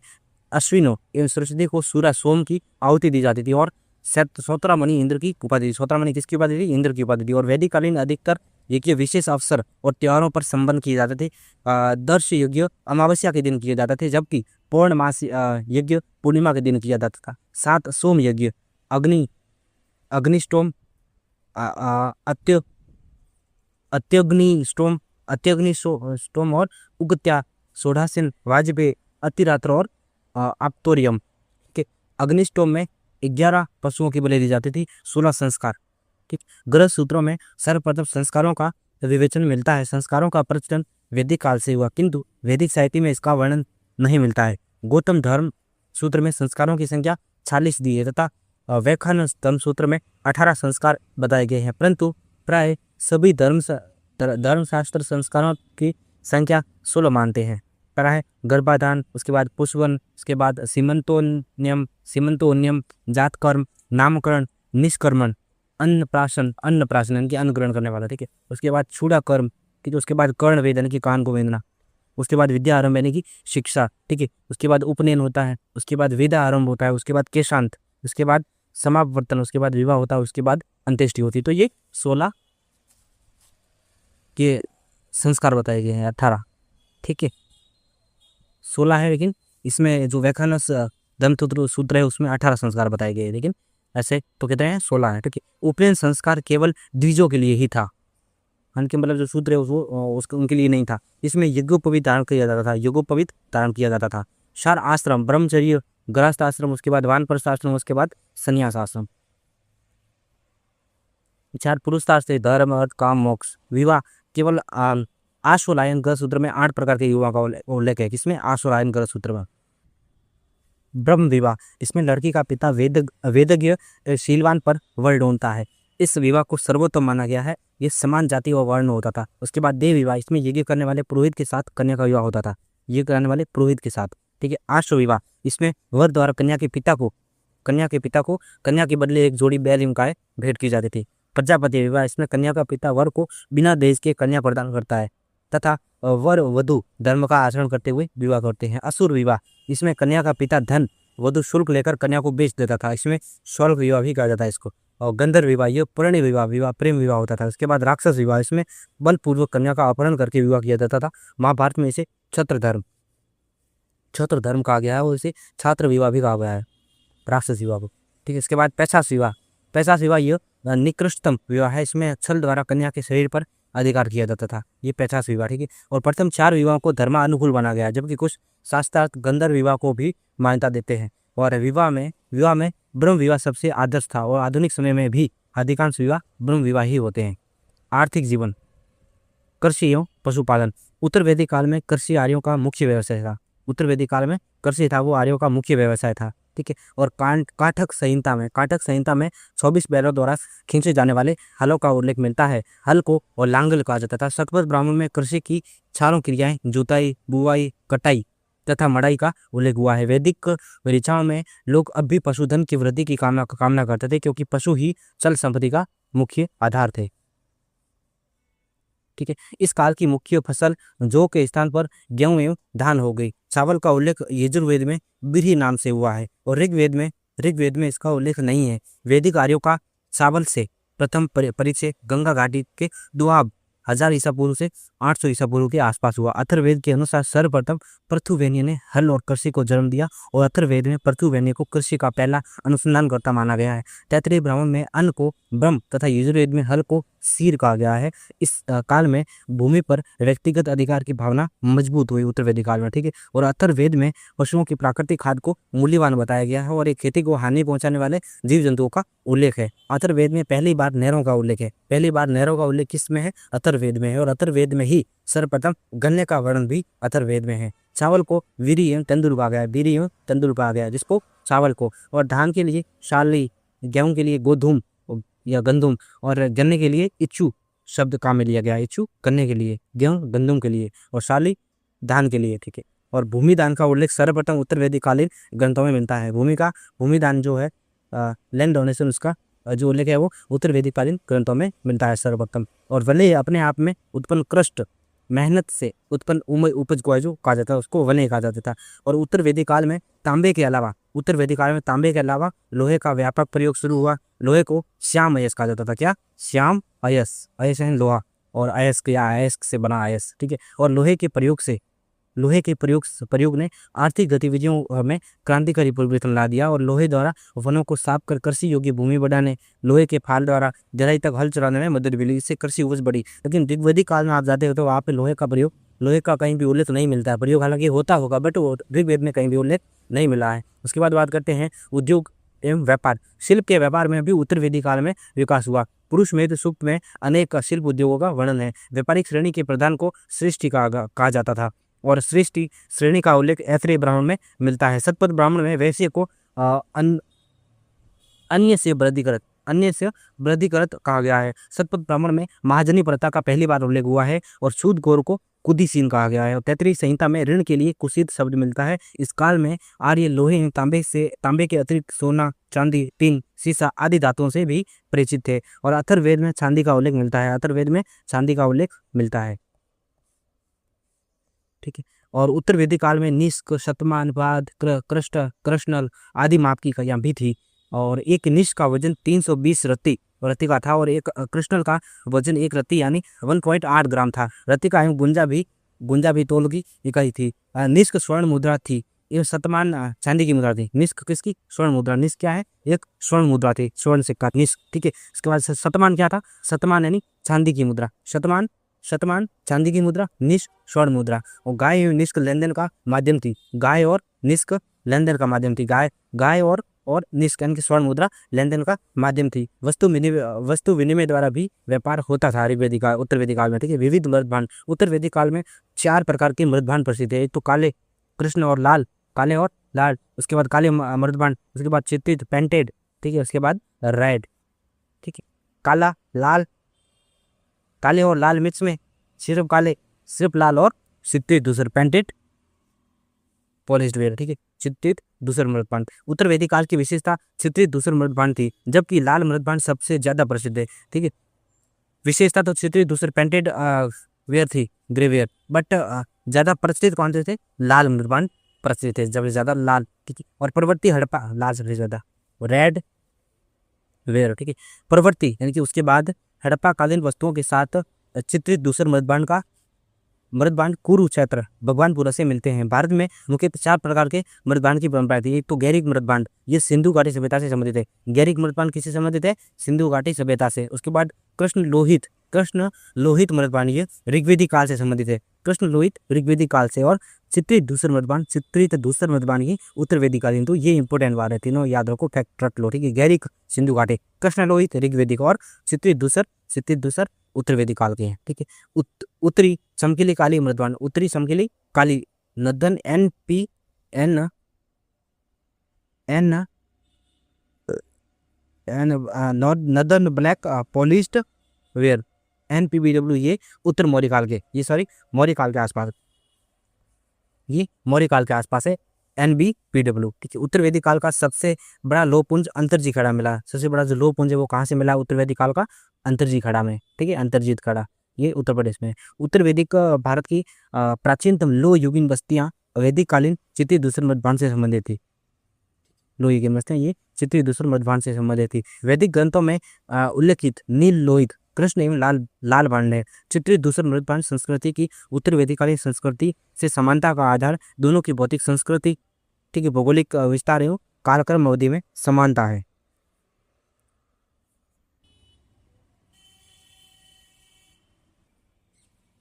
अश्विनों एवं सरस्वती को सूर्य सोम की आहुति दी जाती थी। और सौत्रामणि इंद्र की उपाधि। सौत्रामणि किसकी उपाधि थी? इंद्र की उपाधि थी। और वैदिककालीन अधिकतर यज्ञ विशेष अवसर और त्योहारों पर संपन्न किए जाते थे। दर्श यज्ञ अमावस्या के दिन किए जाते थे, जबकि पौर्णमासी यज्ञ पूर्णिमा के दिन किया जाता था। 7 सोम यज्ञ, अग्निष्टोम, अत्यग्निष्टोम और उगत्या, सोढ़ासीन, वाजपेय, अतिरात्र और आप्तोरियम के। अग्निष्टोम में 11 पशुओं की बलि दी जाती थी, 16 संस्कार। ठीक। ग्रह सूत्रों में सर्वप्रथम संस्कारों का विवेचन मिलता है। संस्कारों का प्रचलन वैदिक काल से हुआ, किंतु वैदिक साहित्य में इसका वर्णन नहीं मिलता है। गौतम धर्म सूत्र में संस्कारों की संख्या 40 दी है तथा वैखानस धर्म सूत्र में 18 संस्कार बताए गए हैं, परंतु प्राय सभी धर्मशास्त्र संस्कारों की संख्या 16 मानते हैं। प्राय गर्भाधान, उसके बाद पुष्पवन, उसके बाद सीमंतोन्यम, जातकर्म, नामकरण, निष्कर्मण, अन्नप्राशन यानी कि अन्न ग्रहण करने वाला, ठीक है। उसके बाद छूड़ा कर्म, ठीक है। उसके बाद कर्ण वेद यानी कि कान को वेदना। उसके बाद विद्या आरंभ यानी कि शिक्षा, ठीक है। उसके बाद उपनयन होता है, उसके बाद वेदा आरंभ होता है, उसके बाद केशांत, उसके बाद समापवर्तन, उसके बाद विवाह होता है, उसके बाद अंत्येष्टि होती है। तो ये 16 के संस्कार बताए गए हैं, 18, ठीक है। 16 है, लेकिन इसमें जो व्याख्यानस धर्म सूत्र है उसमें 18 संस्कार बताए गए हैं, लेकिन ऐसे तो कहते हैं 16 है, ठीक है। उपनयन संस्कार केवल द्विजों के लिए ही था, उनके मतलब जो सूत्र है उसको उनके लिए नहीं था। इसमें यज्ञोपवीत धारण किया जाता था, यज्ञोपवीत धारण किया जाता था। 4 आश्रम, ब्रह्मचर्य, गृहस्थ आश्रम, उसके बाद वानप्रस्थ आश्रम, उसके बाद संन्यास आश्रम। 4 पुरुषार्थ थे, धर्म, अर्थ, काम, मोक्ष। विवाह केवल आश्वलायन ग्रह सूत्र में 8 प्रकार के विवाह का उल्लेख है। किसमें? आश्वलायन ग्रह सूत्र में। ब्रह्म विवाह, इसमें लड़की का पिता वेदज्ञ शीलवान पर वर ढूंढता है। इस विवाह को सर्वोत्तम माना गया है। ये समान जाति और वर्ण होता था। उसके बाद देव विवाह, इसमें यज्ञ करने वाले पुरोहित के साथ कन्या का विवाह होता था, यज्ञ करने वाले पुरोहित के साथ, ठीक है। आश्व विवाह, इसमें वर द्वारा कन्या के पिता को कन्या के बदले एक जोड़ी बैल एवं गाय भेंट की जाती थी। प्रजापति विवाह, इसमें कन्या का पिता वर को बिना दहेज के कन्या प्रदान करता है तथा वर वधु धर्म का आचरण करते हुए विवाह करते हैं। असुर विवाह, इसमें कन्या का पिता धन वधु शुल्क लेकर कन्या को बेच देता था, इसमें शुल्क विवाह भी कहा जाता है इसको। और गंधर्व विवाह, ये परिणय विवाह प्रेम विवाह होता था। उसके बाद राक्षस विवाह, इसमें बलपूर्वक कन्या का अपहरण करके विवाह किया जाता था। महाभारत में इसे छत्र धर्म कहा गया है और इसे छात्र विवाह भी कहा गया है, राक्षस विवाह को, ठीक है। इसके बाद पैशाच विवाह ये निकृष्टतम विवाह है। इसमें छल द्वारा कन्या के शरीर पर अधिकार किया जाता था, ये पैशाच विवाह, ठीक है। और प्रथम 4 विवाह को धर्मानुकूल बना गया, जबकि कुछ शास्त्रार्थ गंधर्व विवाह को भी मान्यता देते हैं। और विवाह में ब्रह्म विवाह सबसे आदर्श था और आधुनिक समय में भी अधिकांश विवाह ब्रह्म विवाह ही होते हैं। आर्थिक जीवन, कृषि एवं पशुपालन। उत्तर वैदिक काल में कृषि आर्यों का मुख्य व्यवसाय था। उत्तर वैदिक काल में कृषि था वो आर्यों का मुख्य व्यवसाय था, ठीक है। और काठक संहिता में 24 बैलों द्वारा खींचे जाने वाले हलों का उल्लेख मिलता है। हल को और लांगल कहा जाता था। शतपथ ब्राह्मण में कृषि की चारों क्रियाएं जुताई, बुआई, कटाई तथा मड़ाई का उल्लेख हुआ है। वैदिक ऋचाओं में लोग अब भी पशुधन की वृद्धि की कामना करते थे, क्योंकि पशु ही चल संपत्ति का मुख्य आधार थे, ठीक है। इस काल की मुख्य फसल जौ के स्थान पर गेहूं एवं धान हो गई। चावल का उल्लेख यजुर्वेद में बिरही नाम से हुआ है और ऋग्वेद में इसका उल्लेख नहीं है। वैदिक आर्यों का चावल से प्रथम परिचय गंगा घाटी के दुआब 1000 ईसा पूर्व से 800 ईसा पूर्व के आसपास हुआ। अथर्ववेद के अनुसार सर्वप्रथम पृथुवैन्य ने हल और कृषि को जन्म दिया और अथर्ववेद में पृथुवैन्य को कृषि का पहला अनुसंधानकर्ता माना गया है। तैत्तिरीय ब्राह्मण में अन्न को ब्रह्म तथा यजुर्वेद में हल को शीर कहा गया है। इस काल में भूमि पर व्यक्तिगत अधिकार की भावना मजबूत हुई उत्तर वैदिक काल में, ठीक है। और अथर्ववेद में पशुओं की प्राकृतिक खाद को मूल्यवान बताया गया है और एक खेती को हानि पहुंचाने वाले जीव जंतुओं का उल्लेख है। अथर्ववेद में पहली बार नहरों का उल्लेख किसमें है? अथर्ववेद में है। और अथर्ववेद में ही सर्वप्रथम गन्ने का वर्णन भी अथर्ववेद में है। चावल को वीरी एवं तंदुर कहा गया जिसको चावल को, और धान के लिए शाली, गेहूं के लिए गोधूम या गंदुम और गन्ने के लिए इच्चू शब्द काम में लिया गया। इच्चू गन्ने के लिए, गेहूं गंदुम के लिए और शाली धान के लिए, ठीक है। और भूमि दान का उल्लेख सर्वप्रथम उत्तर वैदिक कालीन ग्रंथों में मिलता है। भूमि दान जो है लैंड डोनेशन, उसका जो उल्लेख है वो उत्तर वैदिक कालीन ग्रंथों में मिलता है सर्वप्रथम। और वनय अपने आप में उत्पन्न कष्ट मेहनत से उत्पन्न उपज को जो कहा जाता है उसको वनय कहा जाता था। और उत्तर वैदिक काल में तांबे के अलावा लोहे का व्यापक प्रयोग शुरू हुआ। लोहे को श्याम अयस्क कहा जाता था। क्या? श्याम अयस्क, अयस्क है लोहा और अयस्क या अयस्क से बना अयस्क, ठीक है। और लोहे के प्रयोग ने आर्थिक गतिविधियों में क्रांतिकारी परिवर्तन ला दिया और लोहे द्वारा वनों को साफ कर कृषि योग्य भूमि बढ़ाने, लोहे के फाल द्वारा जराई तक हल चलाने में मदद मिली, इससे कृषि उपज बढ़ी। लेकिन ऋग्वैदिक काल में आप जाते हो तो वहाँ पे लोहे का कहीं भी उल्लेख नहीं मिलता है। प्रयोग हालांकि होता होगा बट वो ऋग्वेद में कहीं भी उल्लेख नहीं मिला है। उसके बाद बात करते हैं उद्योग एवं व्यापार। शिल्प के व्यापार में भी उत्तर वैदिक काल में विकास हुआ। पुरुष मेध सूक्त में अनेक शिल्प उद्योगों का वर्णन है। व्यापारिक श्रेणी के प्रधान को श्रेष्ठी कहा जाता था और सृष्टि श्रेणी का उल्लेख ऐत्रेय ब्राह्मण में मिलता है। शतपथ ब्राह्मण में वैश्य को अन्य से वृद्धिकृत कहा गया है। शतपथ ब्राह्मण में महाजनी प्रथा का पहली बार उल्लेख हुआ है और शूद्र गौर को कुदीसीन कहा गया है। और तैत्तिरीय संहिता में ऋण के लिए कुशीत शब्द मिलता है। इस काल में आर्य लोहे एवं तांबे के अतिरिक्त सोना, चांदी, टीन, सीसा आदि धातुओं से भी परिचित थे। और अथर्ववेद में चांदी का उल्लेख मिलता है। अथर्ववेद में चांदी का उल्लेख मिलता है। ठीक है। और उत्तर वैदिक काल में निष्क, शतमान, पाद, कृष्णल आदि माप की इकाइयां भी थी। और एक निष्क का वजन 320 रत्ती का था और एक कृष्णल का वजन 1 रत्ती यानी 1.8 ग्राम था। रत्ती का एवं गुंजा भी तौल की इकाई थी। निष्क स्वर्ण मुद्रा थी एवं शतमान चांदी की मुद्रा थी। निष्क किसकी? स्वर्ण मुद्रा। निष्क क्या है? एक स्वर्ण मुद्रा थी, स्वर्ण सिक्का निष्क। ठीक है। इसके बाद शतमान क्या था? शतमान यानी चांदी की मुद्रा। शतमान चांदी की मुद्रा, निष्क स्वर्ण मुद्रा। और गाय एवं निष्क लेन देन का माध्यम थी। गाय और निष्क लेन देन का माध्यम थी। गाय और निष्क यानी स्वर्ण मुद्रा लेन देन का माध्यम थी। वस्तु विनिमय द्वारा भी व्यापार होता था उत्तर वैदिक काल में। ठीक है। विविध मृदभांड। उत्तर वैदिक काल में 4 प्रकार के मृदभांड प्रसिद्ध है। एक तो काले और लाल, उसके बाद काले मृदभांड, उसके बाद चित्रित पेंटेड, ठीक है, उसके बाद रेड। ठीक है। काले और लाल मिक्स में सिर्फ लाल और चित्रित दूसर पेंटेड पॉलिश्ड वेयर। ठीक है। चित्रित दूसर मृदभांड। उत्तर वैदिक काल की विशेषता चित्रित दूसर मृदभांड थी, जबकि लाल मृदभांड सबसे ज्यादा प्रसिद्ध है। ठीक है। विशेषता तो चित्रित दूसर पेंटेड वेयर थी, ग्रे वेयर, बट ज्यादा प्रचलित कौन से थे? लाल मृदभांड प्रचलित थे, जब ज्यादा लाल। ठीक है। और प्रवृत्ति हड़प्पा लाल सबसे ज्यादा, रेड वेयर। ठीक है। प्रवृत्ति यानी कि उसके बाद हड़प्पाकालीन वस्तुओं के साथ चित्रित दूसर मृदभांड कुरुक्षेत्र भगवानपुरा से मिलते हैं। भारत में मुख्यतः 4 प्रकार के मृदभांड की परंपरा थी। एक तो गैरिक मृदभांड, ये सिंधु घाटी सभ्यता से संबंधित है। गैरिक मृदभांड किससे संबंधित है? सिंधु घाटी सभ्यता से। उसके बाद कृष्ण लोहित मृदभांड, ये ऋग्वेदिक काल से संबंधित है। कृष्ण लोहित ऋग्वेदिक काल से। और चित्रित दूसर मृदभांड की उत्तर वैदिक कालीन। तो ये इंपोर्टेंट बात है, तीनों याद रखो, फैक्ट रख लो। ठीक है। गैरिक सिंधु घाटी, कृष्ण लोहित ऋग्वेदिक और चित्रित दूसर उत्तर वैदिक काल के हैं। ठीक है। उत्तरी चमकीली काली मृदभांड, उत्तरी चमकीली काली नदन नदन ब्लैक पॉलिश्ड वेयर NPBW, ये उत्तर मौर्य काल के, मौर्य काल के आसपास, ये मौर्य काल के आसपास है NBPW। ठीक है। उत्तर वैदिक काल का सबसे बड़ा लोहपुंज अंतर्जी खड़ा मिला। सबसे बड़ा जो लोहपुंज है वो कहाँ से मिला? उत्तर वैदिक काल का अंतर्जी खड़ा में। ठीक है। अंतर्जित खड़ा, ये उत्तर प्रदेश में। उत्तर वैदिक भारत की प्राचीनतम लोह युगीन बस्तियां वैदिक कालीन चित्रित दूसर मृदभांड से संबंधित थी। लोह युगीन बस्तियां ये चित्रित दूसर मृदभांड से संबंधित थी। वैदिक ग्रंथों में उल्लेखित नील लोहित, कृष्ण एवं लाल भांड है। चित्रित दूसर मृदभांड संस्कृति की उत्तर वैदिककालीन संस्कृति से समानता का आधार दोनों की भौतिक संस्कृति, ठीक है, भौगोलिक विस्तार एवं कालक्रम अवधि में समानता है।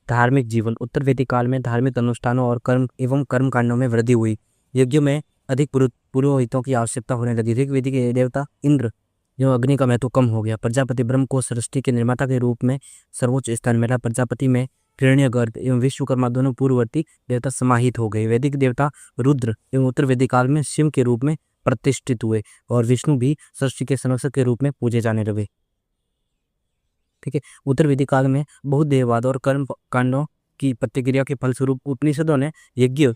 धार्मिक जीवन। उत्तर वैदिक काल में धार्मिक अनुष्ठानों और कर्म कांडों में वृद्धि हुई। यज्ञों में अधिक पुरोहितों की आवश्यकता होने लगी। ऋग्वेद के देवता इंद्र जो अग्नि का महत्व कम हो गया। प्रजापति ब्रह्म को सृष्टि के निर्माता के रूप में सर्वोच्च स्थान मिला। प्रजापति में हिरण्यगर्भ एवं विश्वकर्मा दोनों पूर्ववर्ती देवता समाहित हो गए। वैदिक देवता रुद्र एवं उत्तर वैदिक काल में शिव के रूप में प्रतिष्ठित हुए और विष्णु भी सृष्टि के संरक्षक के रूप में पूजे जाने लगे। ठीक है। उत्तर वैदिक काल में बहुत देववाद और कर्म कांडों की प्रतिक्रिया के फलस्वरूप उपनिषदों ने यज्ञों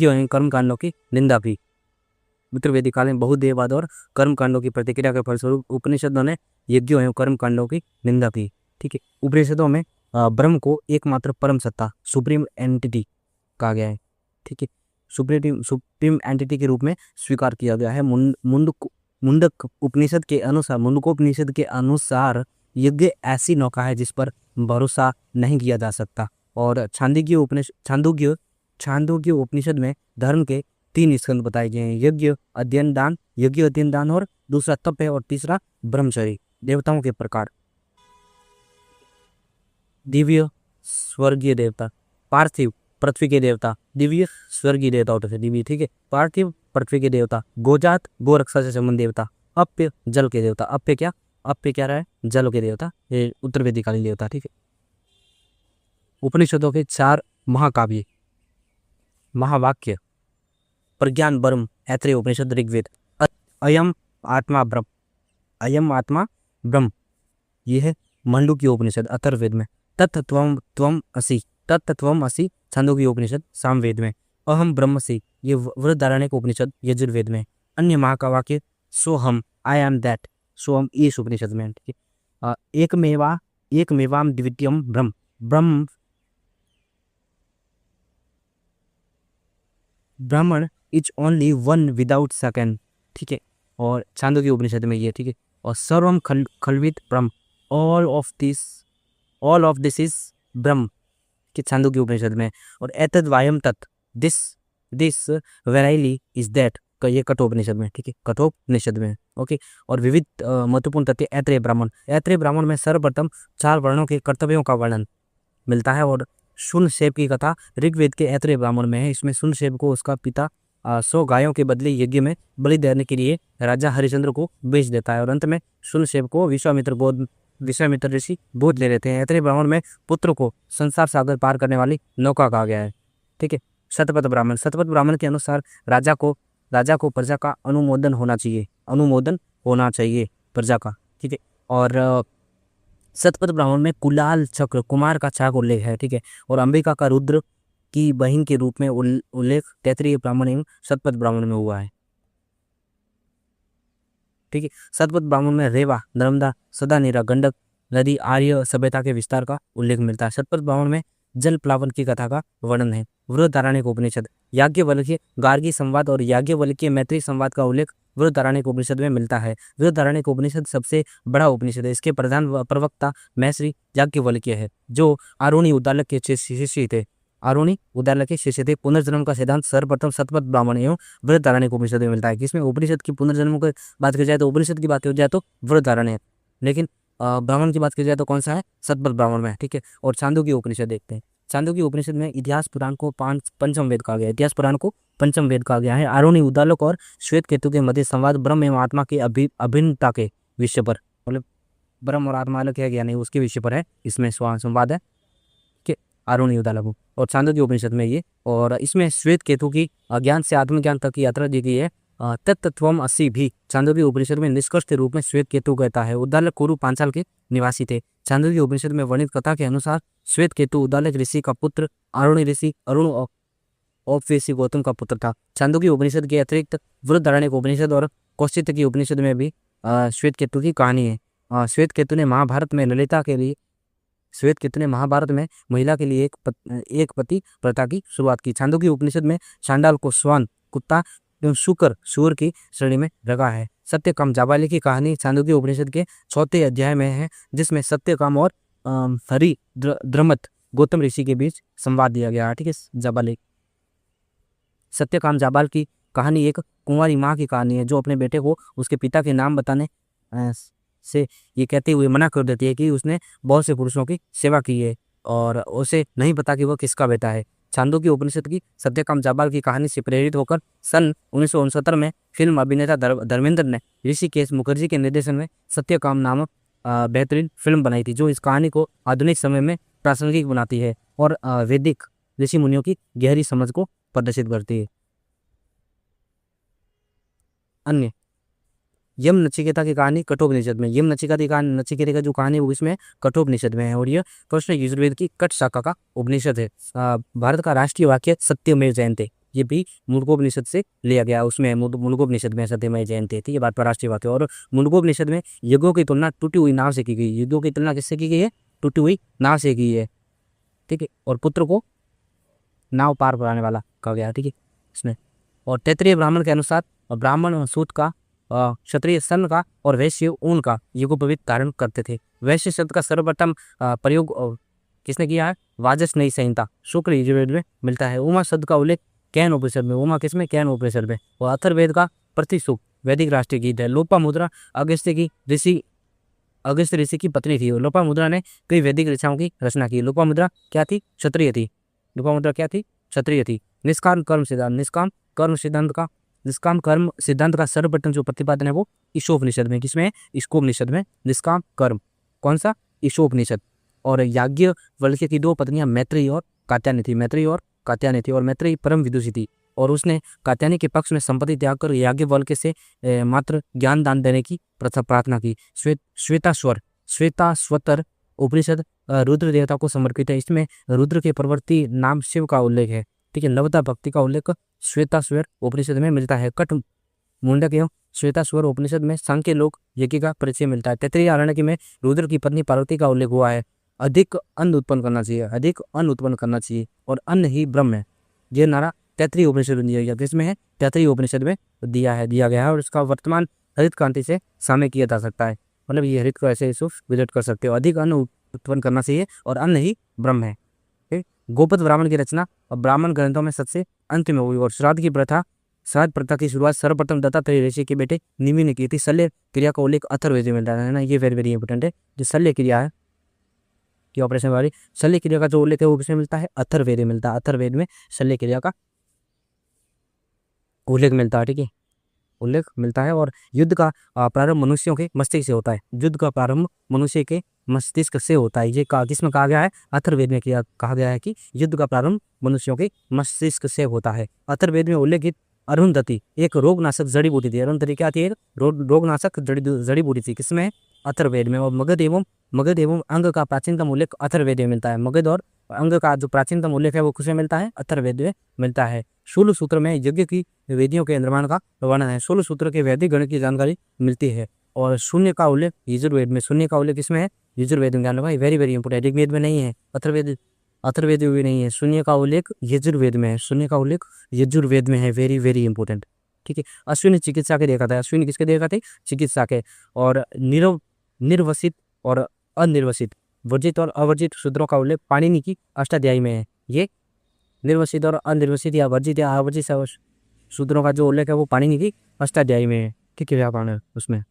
एवं कर्म कांडों की निंदा की। उत्तर वैदिक काल में बहुत देववाद और कर्म कांडों की प्रतिक्रिया के फलस्वरूप उपनिषदों ने यज्ञों एवं कर्म कांडों की निंदा की। ठीक है। उपनिषदों में ब्रह्म को एकमात्र परम सत्ता, सुप्रीम एंटिटी कहा गया है। ठीक है। सुप्रीम एंटिटी के रूप में स्वीकार किया गया है। मुंडकोपनिषद के अनुसार यज्ञ ऐसी नौका है जिस पर भरोसा नहीं किया जा सकता। और छांदोग्य उपनिषद में धर्म के 3 स्कंद बताए गए हैं। यज्ञ अध्ययन दान और दूसरा तप है और तीसरा ब्रह्मचर्य। देवताओं के प्रकार। दिव्य स्वर्गीय देवता, पार्थिव पृथ्वी के देवता, दिव्य स्वर्गीय देवता होते थे दिव्य। ठीक है। पार्थिव पृथ्वी के देवता, गोजात गोरक्षा से संबंधित देवता, अप्य जल के देवता। अप्य क्या रहा है? जल के देवता, ये उत्तर वैदिक कालीन देवता। ठीक है। उपनिषदों के 4 महाकाव्य। महावाक्य, प्रज्ञान ब्रह्म, ऐत्रेय उपनिषद ऋग्वेद, अयम आत्मा ब्रह्म, अयम आत्मा ब्रह्म, ये है मंडूक्य उपनिषद अथर्ववेद में। तत्त्वम त्वम असि, तत्त्वम असि छांदोग्य उपनिषद सामवेद में। अहम ब्रह्मसि, ये बृहदारण्यक उपनिषद यजुर्वेद में। अन्य महा का वाक्य सोहम, आई एम दैट, सोहम इस उपनिषद में। ठीक है। एक मेवाम द्वितीयम ब्रह्म, ब्रह्म ब्राह्मण is only one without second. ठीक है। और छांदोग्य उपनिषद में ये, ठीक है। और सर्वम खलवित ब्रह्म, ऑल ऑफ दिस इज ब्रह्म के छांदोग्य उपनिषद में। और एतद वायम तत्, दिस वेराइली इज दैट, ये कठोपनिषद में। ठीक है, कठोपनिषद में। ओके। और विविध महत्वपूर्ण तथ्य ऐत्रेय ब्राह्मण, ऐत्रेय ब्राह्मण में सर्वप्रथम 4 वर्णों के कर्तव्यों का वर्णन मिलता है। और शून्यशेप की कथा ऋग्वेद के ऐत्रेय ब्राह्मण में है। इसमें शून्यशेप को उसका पिता 100 गायों के बदले यज्ञ में बलि देने के लिए राजा हरिश्चंद्र को बेच देता है। और अंत में शून्यशेप को विश्वामित्र ऋषि गोद ले लेते हैं। ऐत्रेय ब्राह्मण में पुत्र को संसार सागर पार करने वाली नौका कहा गया है। ठीक है। शतपथ ब्राह्मण, शतपथ ब्राह्मण के अनुसार राजा को प्रजा का अनुमोदन होना चाहिए प्रजा का। ठीक है। और शतपथ ब्राह्मण में कुलाल चक्र, कुमार का छाक उल्लेख है। ठीक है। और अंबिका का रुद्र की बहिन के रूप में उल्लेख तैत्रीय ब्राह्मण एवं शतपथ ब्राह्मण में हुआ है। ठीक है। शतपथ ब्राह्मण में रेवा, नर्मदा, सदानीरा, गंडक नदी, आर्य सभ्यता के विस्तार का उल्लेख मिलता है। शतपथ ब्राह्मण में जल प्लावन की कथा का वर्णन है। बृहदारण्यक उपनिषद, याज्ञवल्क्य गार्गी संवाद और याज्ञवल्क्य मैत्री संवाद का उल्लेख बृहदारण्यक उपनिषद में मिलता है। बृहदारण्यक उपनिषद सबसे बड़ा उपनिषद है। इसके प्रधान प्रवक्ता महर्षि याज्ञवल्क्य है, जो आरोणी उद्दालक के शिष्य थे। पुनर्जन्म का सिद्धांत सर्वप्रथम शतपथ ब्राह्मण एवं बृहदारण्यक उपनिषद में मिलता है। किसमें? उपनिषद की पुनर्जन्म की बात की जाए तो उपनिषद की बात हो जाए तो बृहदारण्य, लेकिन ब्राह्मण की बात की जाए तो कौन सा है? शतपथ ब्राह्मण में। ठीक है। और छांदोग्य उपनिषद देखते हैं। छांदोग्य उपनिषद में इतिहास पुराण को पंचम वेद कहा गया है। इतिहास पुराण को पंचम वेद कहा गया है। आरोणी उद्दालक और श्वेत केतु के मध्य संवाद ब्रह्म एवं आत्मा के अभिन्नता के विषय पर, मतलब ब्रह्म और आत्मा अलग है या नहीं उसके विषय पर है इसमें संवाद है कि आरोणी उद्दालक। और छांदोग्य उपनिषद में ये, और इसमें श्वेत केतु की अज्ञान से आत्मज्ञान तक की यात्रा दी गई है। तत्त्वम असि भी छांदोग्य उपनिषद में निष्कर्ष के रूप में श्वेत केतु कहता है। उद्दालक कुरु पांचाल के निवासी थे। छांदोग्य उपनिषद में वर्णित कथा के अनुसार श्वेत केतु उद्दालक ऋषि का पुत्र, आरोणी ऋषि अरुण औपवेशी गौतम का पुत्र था। छांदोग्य उपनिषद के अतिरिक्त बृहदारण्यक उपनिषद और कौशिक की उपनिषद में भी श्वेत केतु की कहानी है। श्वेत केतु ने महाभारत में महिला के लिए एक पति प्रथा की शुरुआत की। छांदोग्य उपनिषद में चांडाल को स्वान, कुत्ता एवं शुकर, सूअर की श्रेणी में रखा है। सत्यकाम जाबाली की कहानी छांदोग्य उपनिषद के 4वें अध्याय में है, जिसमें सत्यकाम और हरिद्रमत गौतम ऋषि के बीच संवाद दिया गया है। ठीक है। जाबाली, सत्यकाम जाबाल की कहानी एक कुंवारी माँ की कहानी है, जो अपने बेटे को उसके पिता के नाम बताने से ये कहते हुए मना कर देती है कि उसने बहुत से पुरुषों की सेवा की है और उसे नहीं पता कि वह किसका बेटा है। छांदोग्य उपनिषद की सत्यकाम जाबाल की कहानी से प्रेरित होकर सन 1969 में फिल्म अभिनेता धर्मेंद्र ने ऋषिकेश मुखर्जी के निर्देशन में सत्यकाम नामक बेहतरीन फिल्म बनाई थी, जो इस कहानी को आधुनिक समय में प्रासंगिक बनाती है और वैदिक ऋषि मुनियों की गहरी समझ को प्रदर्शित करती है। अन्य यम नचिकेता की कहानी कठोपनिषद में, यम नचिकेता का जो कहानी वो इसमें कठोपनिषद में है। और यह कृष्ण यजुर्वेद की कट शाखा का उपनिषद है। भारत का राष्ट्रीय वाक्य सत्यमेव जयते, ये भी मुंडकोपनिषद से लिया गया। उसमें मुंडकोपनिषद में सत्यमेव जयते थी, ये बात का राष्ट्रीय वाक्य। और मुंडकोपनिषद में यज्ञों की तुलना टूटी हुई नाव से की गई। यज्ञों की तुलना किससे की गई है? टूटी हुई नाव से की है। ठीक है। और पुत्र को नाव पार कराने वाला कहा गया। ठीक है इसमें। और तैत्रीय ब्राह्मण के अनुसार ब्राह्मण सूत का, क्षत्रिय सन का और वैश्य ऊन का युगोपवीत धारण करते थे। वैश्य शब्द का सर्वप्रथम प्रयोग किसने किया है? वाजस्नेयी संहिता शुक्ल यजुर्वेद में मिलता है। उमा शब्द का उल्लेख कैन उपनिषद में, उमा किसमें? कैन उपनिषद में। और अथर्ववेद का प्रतिसूक्त वैदिक राष्ट्रीय गीत है। लोपामुद्रा अगस्त्य ऋषि की पत्नी थी। लोपामुद्रा ने कई वैदिक रचनाओं की रचना की। लोपामुद्रा क्या थी? क्षत्रिय थी। लोपामुद्रा क्या थी? क्षत्रिय थी। निष्काम कर्म सिद्धांत का सर्वप्रथम जो प्रतिपादन है वो ईशोपनिषद में, किसमें? ईशोपनिषद में निष्काम कर्म। कौन सा? ईशोपनिषद। और याज्ञवल्क्य की 2 पत्नियां मैत्री और कात्यायनी थी। मैत्री और कात्यायनी थी और मैत्रेयी परम विदुषी थी और उसने कात्यायनी के पक्ष में संपत्ति त्याग कर याज्ञवल्क्य से मात्र ज्ञान दान देने की प्रार्थना की। श्वेताश्वतर उपनिषद रुद्र देवता को समर्पित है। इसमें रुद्र के प्रवर्ती नाम शिव का उल्लेख है। ठीक है, नवता भक्ति का उल्लेख श्वेताश्वर उपनिषद में मिलता है। कट मुंडक एवं श्वेताश्वर उपनिषद में सांख्य लोक यज्ञ का परिचय मिलता है। तैत्तिरीय आरण्यक में रुद्र की पत्नी पार्वती का उल्लेख हुआ है। अधिक अन्न उत्पन्न करना चाहिए, अधिक अन्न उत्पन्न करना चाहिए और अन्न ही ब्रह्म है। ये नारा तैत्तिरीय उपनिषद में दिया गया, किसमें है? तैत्तिरीय उपनिषद में दिया गया है और इसका वर्तमान हरित क्रांति से सामने किया जा सकता है। मतलब ये हरित को ऐसे विजिट कर सकते हो। अधिक अन्न उत्पन्न करना चाहिए और अन्न ही ब्रह्म है। गोपद ब्राह्मण की रचना और ब्राह्मण ग्रंथों में सबसे अंत में हुई और श्राद्ध प्रथा की शुरुआत सर्वप्रथम दत्तात्रेय ऋषि के बेटे निमि ने की थी। शल्य क्रिया का उल्लेख अथर्ववेद में मिलता है ना, ये वेरी वेरी इंपॉर्टेंट है। जो शल्य क्रिया है कि ऑपरेशन वाली शल्य क्रिया का जो उल्लेख है वो किसमें मिलता है? अथर्ववेद में मिलता है। अथर्ववेद में शल्य क्रिया का उल्लेख मिलता है। ठीक है, उल्लेख मिलता है। और युद्ध का प्रारंभ मनुष्यों के मस्तिष्क से होता है। युद्ध का प्रारंभ मनुष्य के मस्तिष्क से होता है। ये किसमें कहा गया है? अथर्ववेद में कहा गया है कि युद्ध का प्रारंभ मनुष्यों के मस्तिष्क से होता है। अथर्ववेद में उल्लेखित अरुंधति एक रोगनाशक जड़ी बूटी थी। अरुंधति क्या थी? एक रोगनाशक जड़ी बूटी थी। किसमें? अथर्ववेद में। और मगध एवं अंग का प्राचीनतम उल्लेख अथर्ववेद में मिलता है। मगध और अंग का जो प्राचीनतम उल्लेख है वो किसमें मिलता है? अथर्ववेद में मिलता है। शूल सूत्र में यज्ञ की वेदियों के निर्माण का वर्णन है। शूल सूत्र के वैदिक गणित की जानकारी मिलती है। और शून्य का उल्लेख यजुर्वेद में। शून्य का उल्लेख किसमें है? यजुर्वेद में। भाई वेरी वेरी इंपोर्टेंट। ऋग्वेद में नहीं है, अथर्ववेद में भी नहीं है। शून्य का उल्लेख यजुर्वेद में है। शून्य का उल्लेख यजुर्वेद में है। Very very important. ठीक है, अश्विनी चिकित्सा के देखा था। अश्विनी किसके देखा थे? चिकित्सा के। और निर्वसित और अनिर्वसित, वर्जित और अवर्जित शूद्रों का उल्लेख पाणिनि की अष्टाध्यायी में है। ये निर्वसित और अनिर्वसित या वर्जित या अवर्जित शूद्रों का जो उल्लेख है वो पाणिनि की अष्टाध्यायी में है। ठीक है, व्याकरण है उसमें।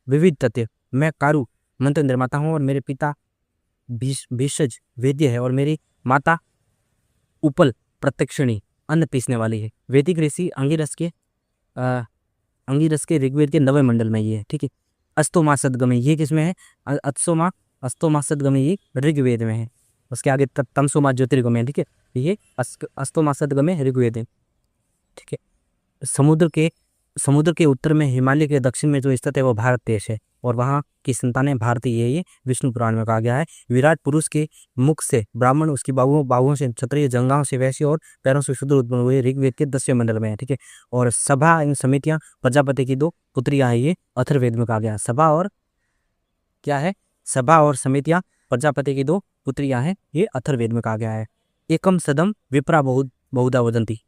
विविध तथ्य। मैं कारु मंत्र निर्माता हूँ और मेरे पिता भेषज वैद्य है और मेरी माता उपल प्रत्यक्षिणी अन्न पीसने वाली है। वैदिक ऋषि अंगिरस के ऋग्वेद के 9वें मंडल में ये है। ठीक है, अस्तोमा सदगमे ये किसमें है? अस्तोमा सदगमे ये ऋग्वेद में है। उसके आगे तमसोमा ज्योतिर्गमय। ठीक है, ये अस्तोमा सदगमे ऋग्वेद है। ठीक है, समुद्र के उत्तर में हिमालय के दक्षिण में जो स्थित है वो भारत देश है और वहाँ की संतानें भारतीय है। ये विष्णु पुराण में कहा गया है। विराट पुरुष के मुख से ब्राह्मण, उसकी बाहुओं से क्षत्रिय, जंघाओं से वैश्य और पैरों से शूद्र उत्पन्न हुए। ऋग्वेद के 10वें मंडल में है। ठीक है, और सभा एवं समितियां प्रजापति की 2 पुत्रियां हैं। ये अथर्ववेद में कहा गया है। सभा और क्या है? सभा और समितियां प्रजापति की 2 पुत्रियां हैं। ये अथर्ववेद में कहा गया है। एकम सदम विप्रा बहुधा वदंती।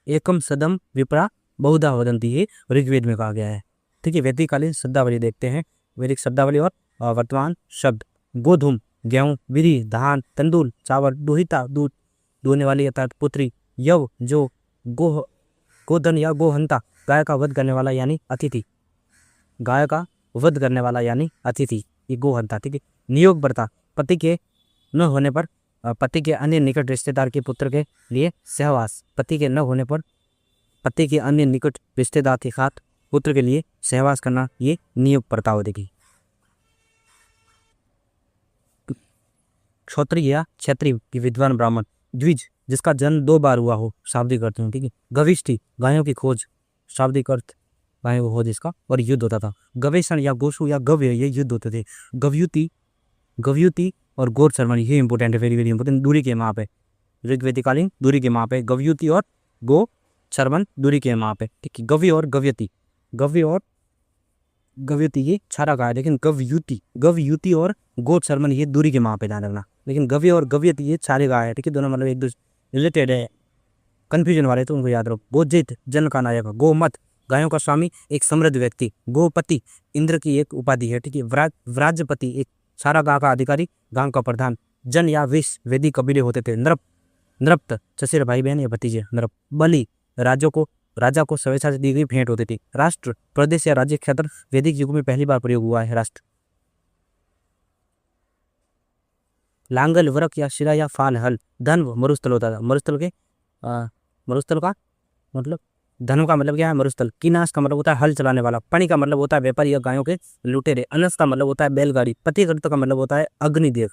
एकम सदम विप्रा बहुधा वदंती ये ऋग्वेद में कहा गया है। ठीक है, वैदिककालीन शब्दावली देखते हैं। वैदिक शब्दावली और वर्तमान शब्द। गोधूम गेहूं, विधि धान, तंदूल चावल, दुहिता दूध दुहने वाली अर्थात पुत्री, यव जो, गोधन या गोहंता गाय का वध करने वाला यानी अतिथि। गाय का वध करने वाला यानी अतिथि, ये गोहंता। ठीक है, नियोगवर्ता पति के न होने पर पति के अन्य निकट रिश्तेदार के पुत्र के लिए सहवास। पति के न होने पर पति के अन्य निकट रिश्तेदार के साथ पुत्र के लिए सहवास करना, ये नियोगवर्ता होगी। क्षत्रिय या क्षत्रिय की विद्वान ब्राह्मण। द्विज जिसका जन्म 2 बार हुआ हो, शाब्दिक अर्थ में। ठीक है, गविष्ठी गायों की खोज, शाब्दिक अर्थ गायों की खोज इसका, और युद्ध होता था। गवेषण या गोसु या गव्य ये युद्ध होते थे। गव्युति और गौर ceremony ये इंपोर्टेंट है, वेरी वेरी इंपोर्टेंट। दूरी के माप है, ऋग्वेदिकालीन दूरी के माप है। गव्युति और गो चर्मन दूरी के माप है। ठीक है, गव्य और गव्युति ये छारा का है, लेकिन गव्युति और गो चर्मन ये दूरी के माप है, ध्यान रखना। लेकिन गव्य और गव्यति ये छारे का है। ठीक है, दोनों मतलब एक दूसरे रिलेटेड है। कंफ्यूजन वाले तो उनको याद रखो। गोजित जन का नायक, गोमत गायों का स्वामी एक समृद्ध व्यक्ति, गोपति इंद्र की एक उपाधि है। ठीक है, व्राजपति एक सारा गांव का अधिकारी, गांव का प्रधान। जन या विष वैदिक कबीले होते थे। नृप्त चचेरे भाई बहन या भतीजे। नृप बलि राजा को स्वेच्छा से दी गई भेंट होती थी। राष्ट्र प्रदेश या राज्य क्षेत्र वैदिक युग में पहली बार प्रयोग हुआ है। राष्ट्र लांगल वरक या शिरा या फाल हल। धन मरुस्थल होता था। मरुस्थल का मतलब धन का मतलब क्या है? मरुस्थल। किनाश का मतलब होता है हल चलाने वाला। पणि का मतलब होता है व्यापारी या गायों के लुटेरे। अनस का मतलब होता है बैलगाड़ी। पतिकृत का मतलब होता है अग्निदेव।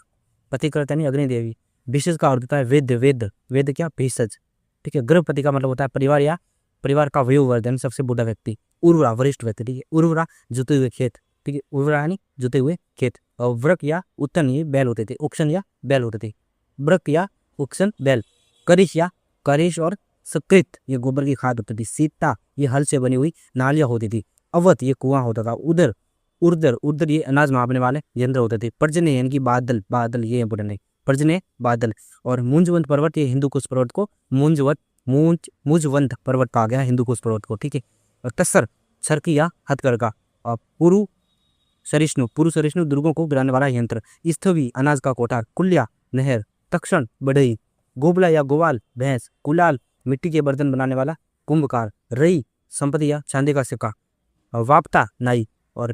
पतिकृत यानी अग्नि देवी। भिषज का अर्थ होता है वेद, वेद वेद क्या भिषज, ठीक है। गर्भपति का मतलब होता है परिवार या परिवार का वयोवर्धन, सबसे बूढ़ा व्यक्ति। उर्वरा वरिष्ठ व्यक्ति, ठीक है। उर्वरा जुते हुए खेत, ठीक है। उर्वरा यानी जुते हुए खेत। और व्रक या उत्तन ये बैल होते थे, ओक्शन या बैल होते थे। व्रक या ओक्शन बैल। करिश या करिश और सकृत ये गोबर की खाद होती थी। सीता ये हल से बनी हुई नालियां होती थी। अवध ये कुआं होता था। उदर उर्दर उर्दर ये अनाज मापने वाले यंत्र होते थे। पर्जन्य यानी कि बादल, बादल ये इंपोर्टेंट है, पर्जन्य बादल। और मुंजवंत पर्वत ये हिंदू कुश पर्वत को मुंजवंत पर्वत कहा गया हिंदू कुश पर्वत को, ठीक है। और तस्सर छरकी या हथकरघा। और पुरु सरिष्णु दुर्गों को गिराने वाला यंत्र। स्थवी अनाज का कोठार। कुल्या नहर। तक्षण बढ़ई। गोबला या गोवाल भैंस। कुलाल मिट्टी के बर्तन बनाने वाला कुंभकार। रई संपत्ति या चांदी का सिक्का। वापता नाई। और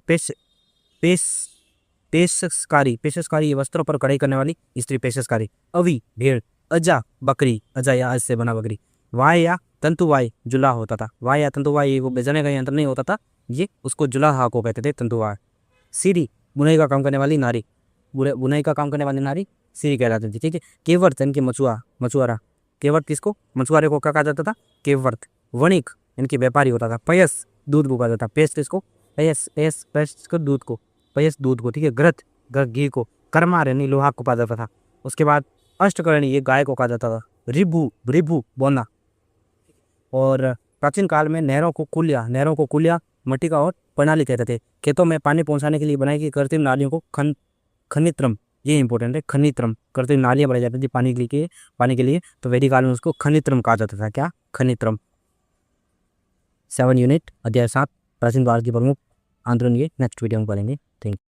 पेशकारी ये वस्त्रों पर कढ़ाई करने वाली स्त्री पेशकारी। अवी भेड़। अजा बकरी, अजा या आज से बना बकरी। वाय या तंतुवाय जुलाहा होता था। वाय या तंतुवाय वो बेचने का यंत्र नहीं होता था, ये उसको जुलाहा को कहते थे, तंतुवाय। सीरी बुनाई का काम करने वाली नारी, बुनाई का काम करने वाली नारी सीरी कहलाती थी, ठीक है। केवर्त यानी कि मछुआरा। केवर्त किसको, मछुआरे को क्या कहा जाता था, केवर्त। वणिक इनकी व्यापारी होता था। पयस दूध को कहा जाता। पेस किसको, पयस को दूध को, पयस दूध को, ठीक है। घृत घी को। करमार यानी लोहा को कहा जाता था। उसके बाद अष्टकर्णी ये गाय को कहा जाता था। रिभु बोना। और प्राचीन काल में नहरों को कुलिया मट्टी का और प्रणाली कहते थे। खेतों में पानी पहुंचाने के लिए बनाई गई कृत्रिम नालियों को खनित्रम, ये इंपॉर्टेंट है, खनित्रम। कृत्रिम नालियां बनाई जाती थी पानी के लिए, तो वैदिक काल में उसको खनित्रम कहा जाता था। क्या, खनित्रम। 7 यूनिट अध्याय 7 प्राचीन भारत के प्रमुख आंदोलन, ये नेक्स्ट वीडियो में पढ़ेंगे। Thank you.